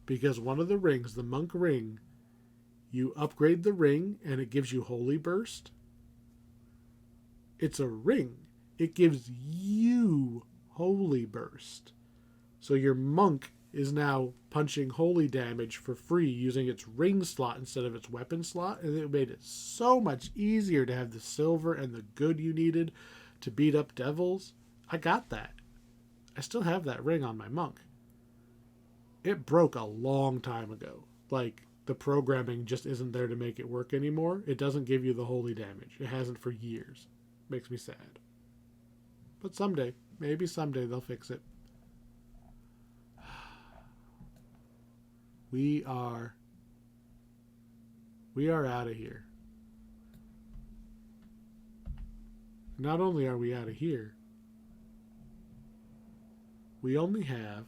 Because one of the rings, the monk ring, you upgrade the ring and it gives you Holy Burst. It's a ring. It gives you Holy Burst. So your monk is now punching holy damage for free using its ring slot instead of its weapon slot, and it made it so much easier to have the silver and the good you needed to beat up devils. I got that. I still have that ring on my monk. It broke a long time ago. the programming just isn't there to make it work anymore. It doesn't give you the holy damage. It hasn't for years. Makes me sad. But someday, maybe someday they'll fix it. We are out of here. Not only are we out of here, we only have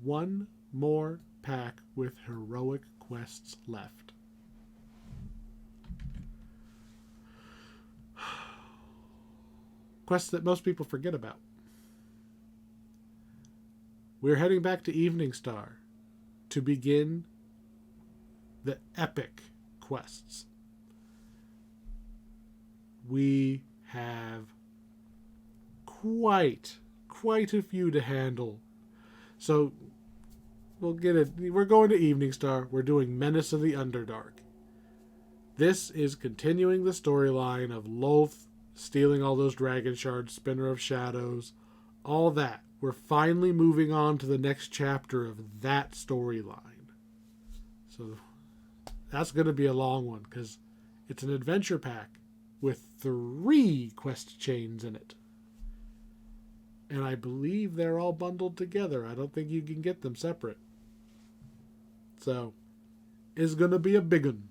one more pack with heroic quests left. Quests that most people forget about. We're heading back to Evening Star to begin the epic quests. We have quite a few to handle. So we'll get it. We're going to Evening Star. We're doing Menace of the Underdark. This is continuing the storyline of Lolth stealing all those dragon shards, Spinner of Shadows, all that. We're finally moving on to the next chapter of that storyline. So that's going to be a long one because it's an adventure pack with 3 quest chains in it. And I believe they're all bundled together. I don't think you can get them separate. So, it's going to be a big one.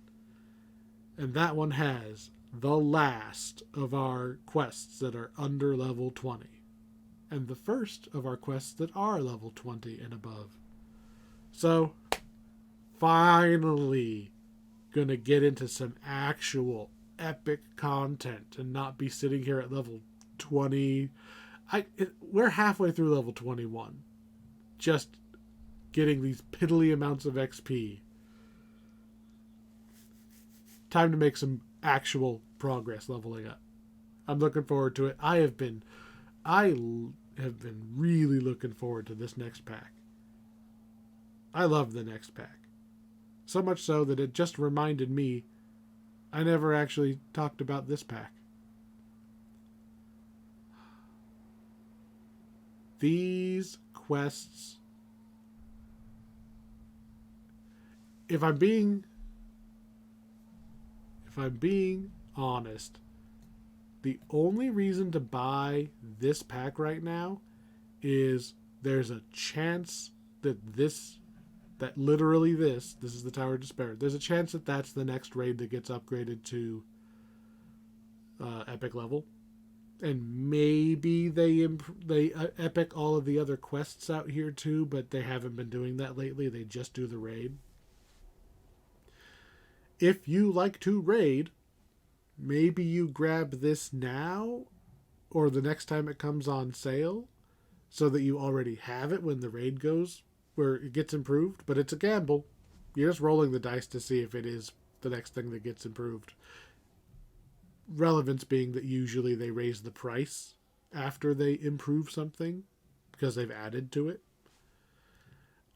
And that one has the last of our quests that are under level 20. And the first of our quests that are level 20 and above. So, finally, gonna get into some actual epic content and not be sitting here at level 20. We're halfway through level 21. Just getting these piddly amounts of XP. Time to make some actual progress leveling up. I'm looking forward to it. I have been really looking forward to this next pack. I love the next pack. So much so that it just reminded me I never actually talked about this pack. These quests, if I'm being honest, the only reason to buy this pack right now is there's a chance that literally this is the Tower of Despair. There's a chance that that's the next raid that gets upgraded to epic level. And maybe they epic all of the other quests out here too, but they haven't been doing that lately. They just do the raid. If you like to raid, maybe you grab this now or the next time it comes on sale so that you already have it when the raid goes where it gets improved. But it's a gamble. You're just rolling the dice to see if it is the next thing that gets improved. Relevance being that usually they raise the price after they improve something because they've added to it.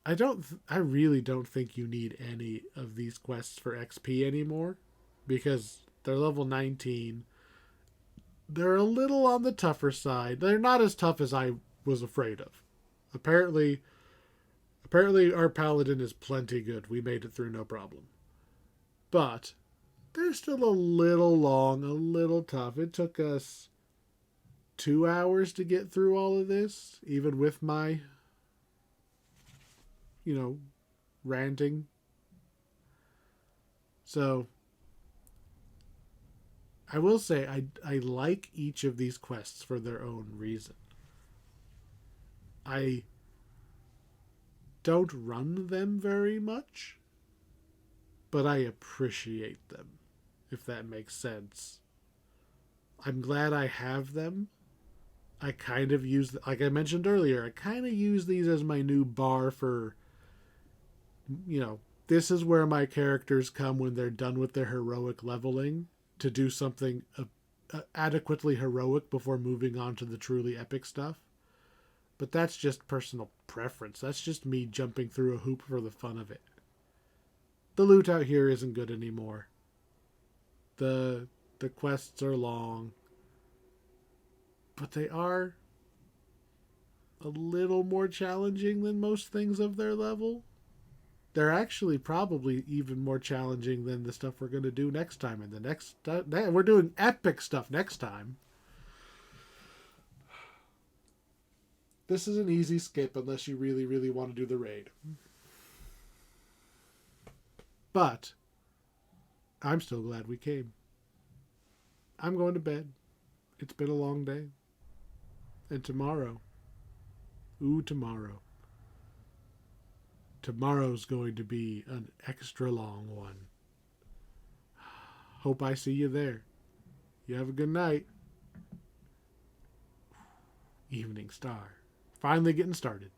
I really don't think you need any of these quests for XP anymore because they're level 19. They're a little on the tougher side. They're not as tough as I was afraid of. Apparently our paladin is plenty good. We made it through no problem. But they're still a little long, a little tough. It took us 2 hours to get through all of this, even with my, ranting. So, I will say I like each of these quests for their own reason. I don't run them very much, but I appreciate them, if that makes sense. I'm glad I have them. I kind of use, like I mentioned earlier, I kind of use these as my new bar for, this is where my characters come when they're done with their heroic leveling to do something adequately heroic before moving on to the truly epic stuff. But that's just personal preference. That's just me jumping through a hoop for the fun of it. The loot out here isn't good anymore. The quests are long. But they are a little more challenging than most things of their level. they're actually probably even more challenging than the stuff we're going to do next time. And the next we're doing epic stuff next time. This is an easy skip unless you really, really want to do the raid. But I'm still glad we came. I'm going to bed. It's been a long day. And tomorrow, tomorrow's going to be an extra long one. Hope I see you there. You have a good night. Evening Star. Finally getting started.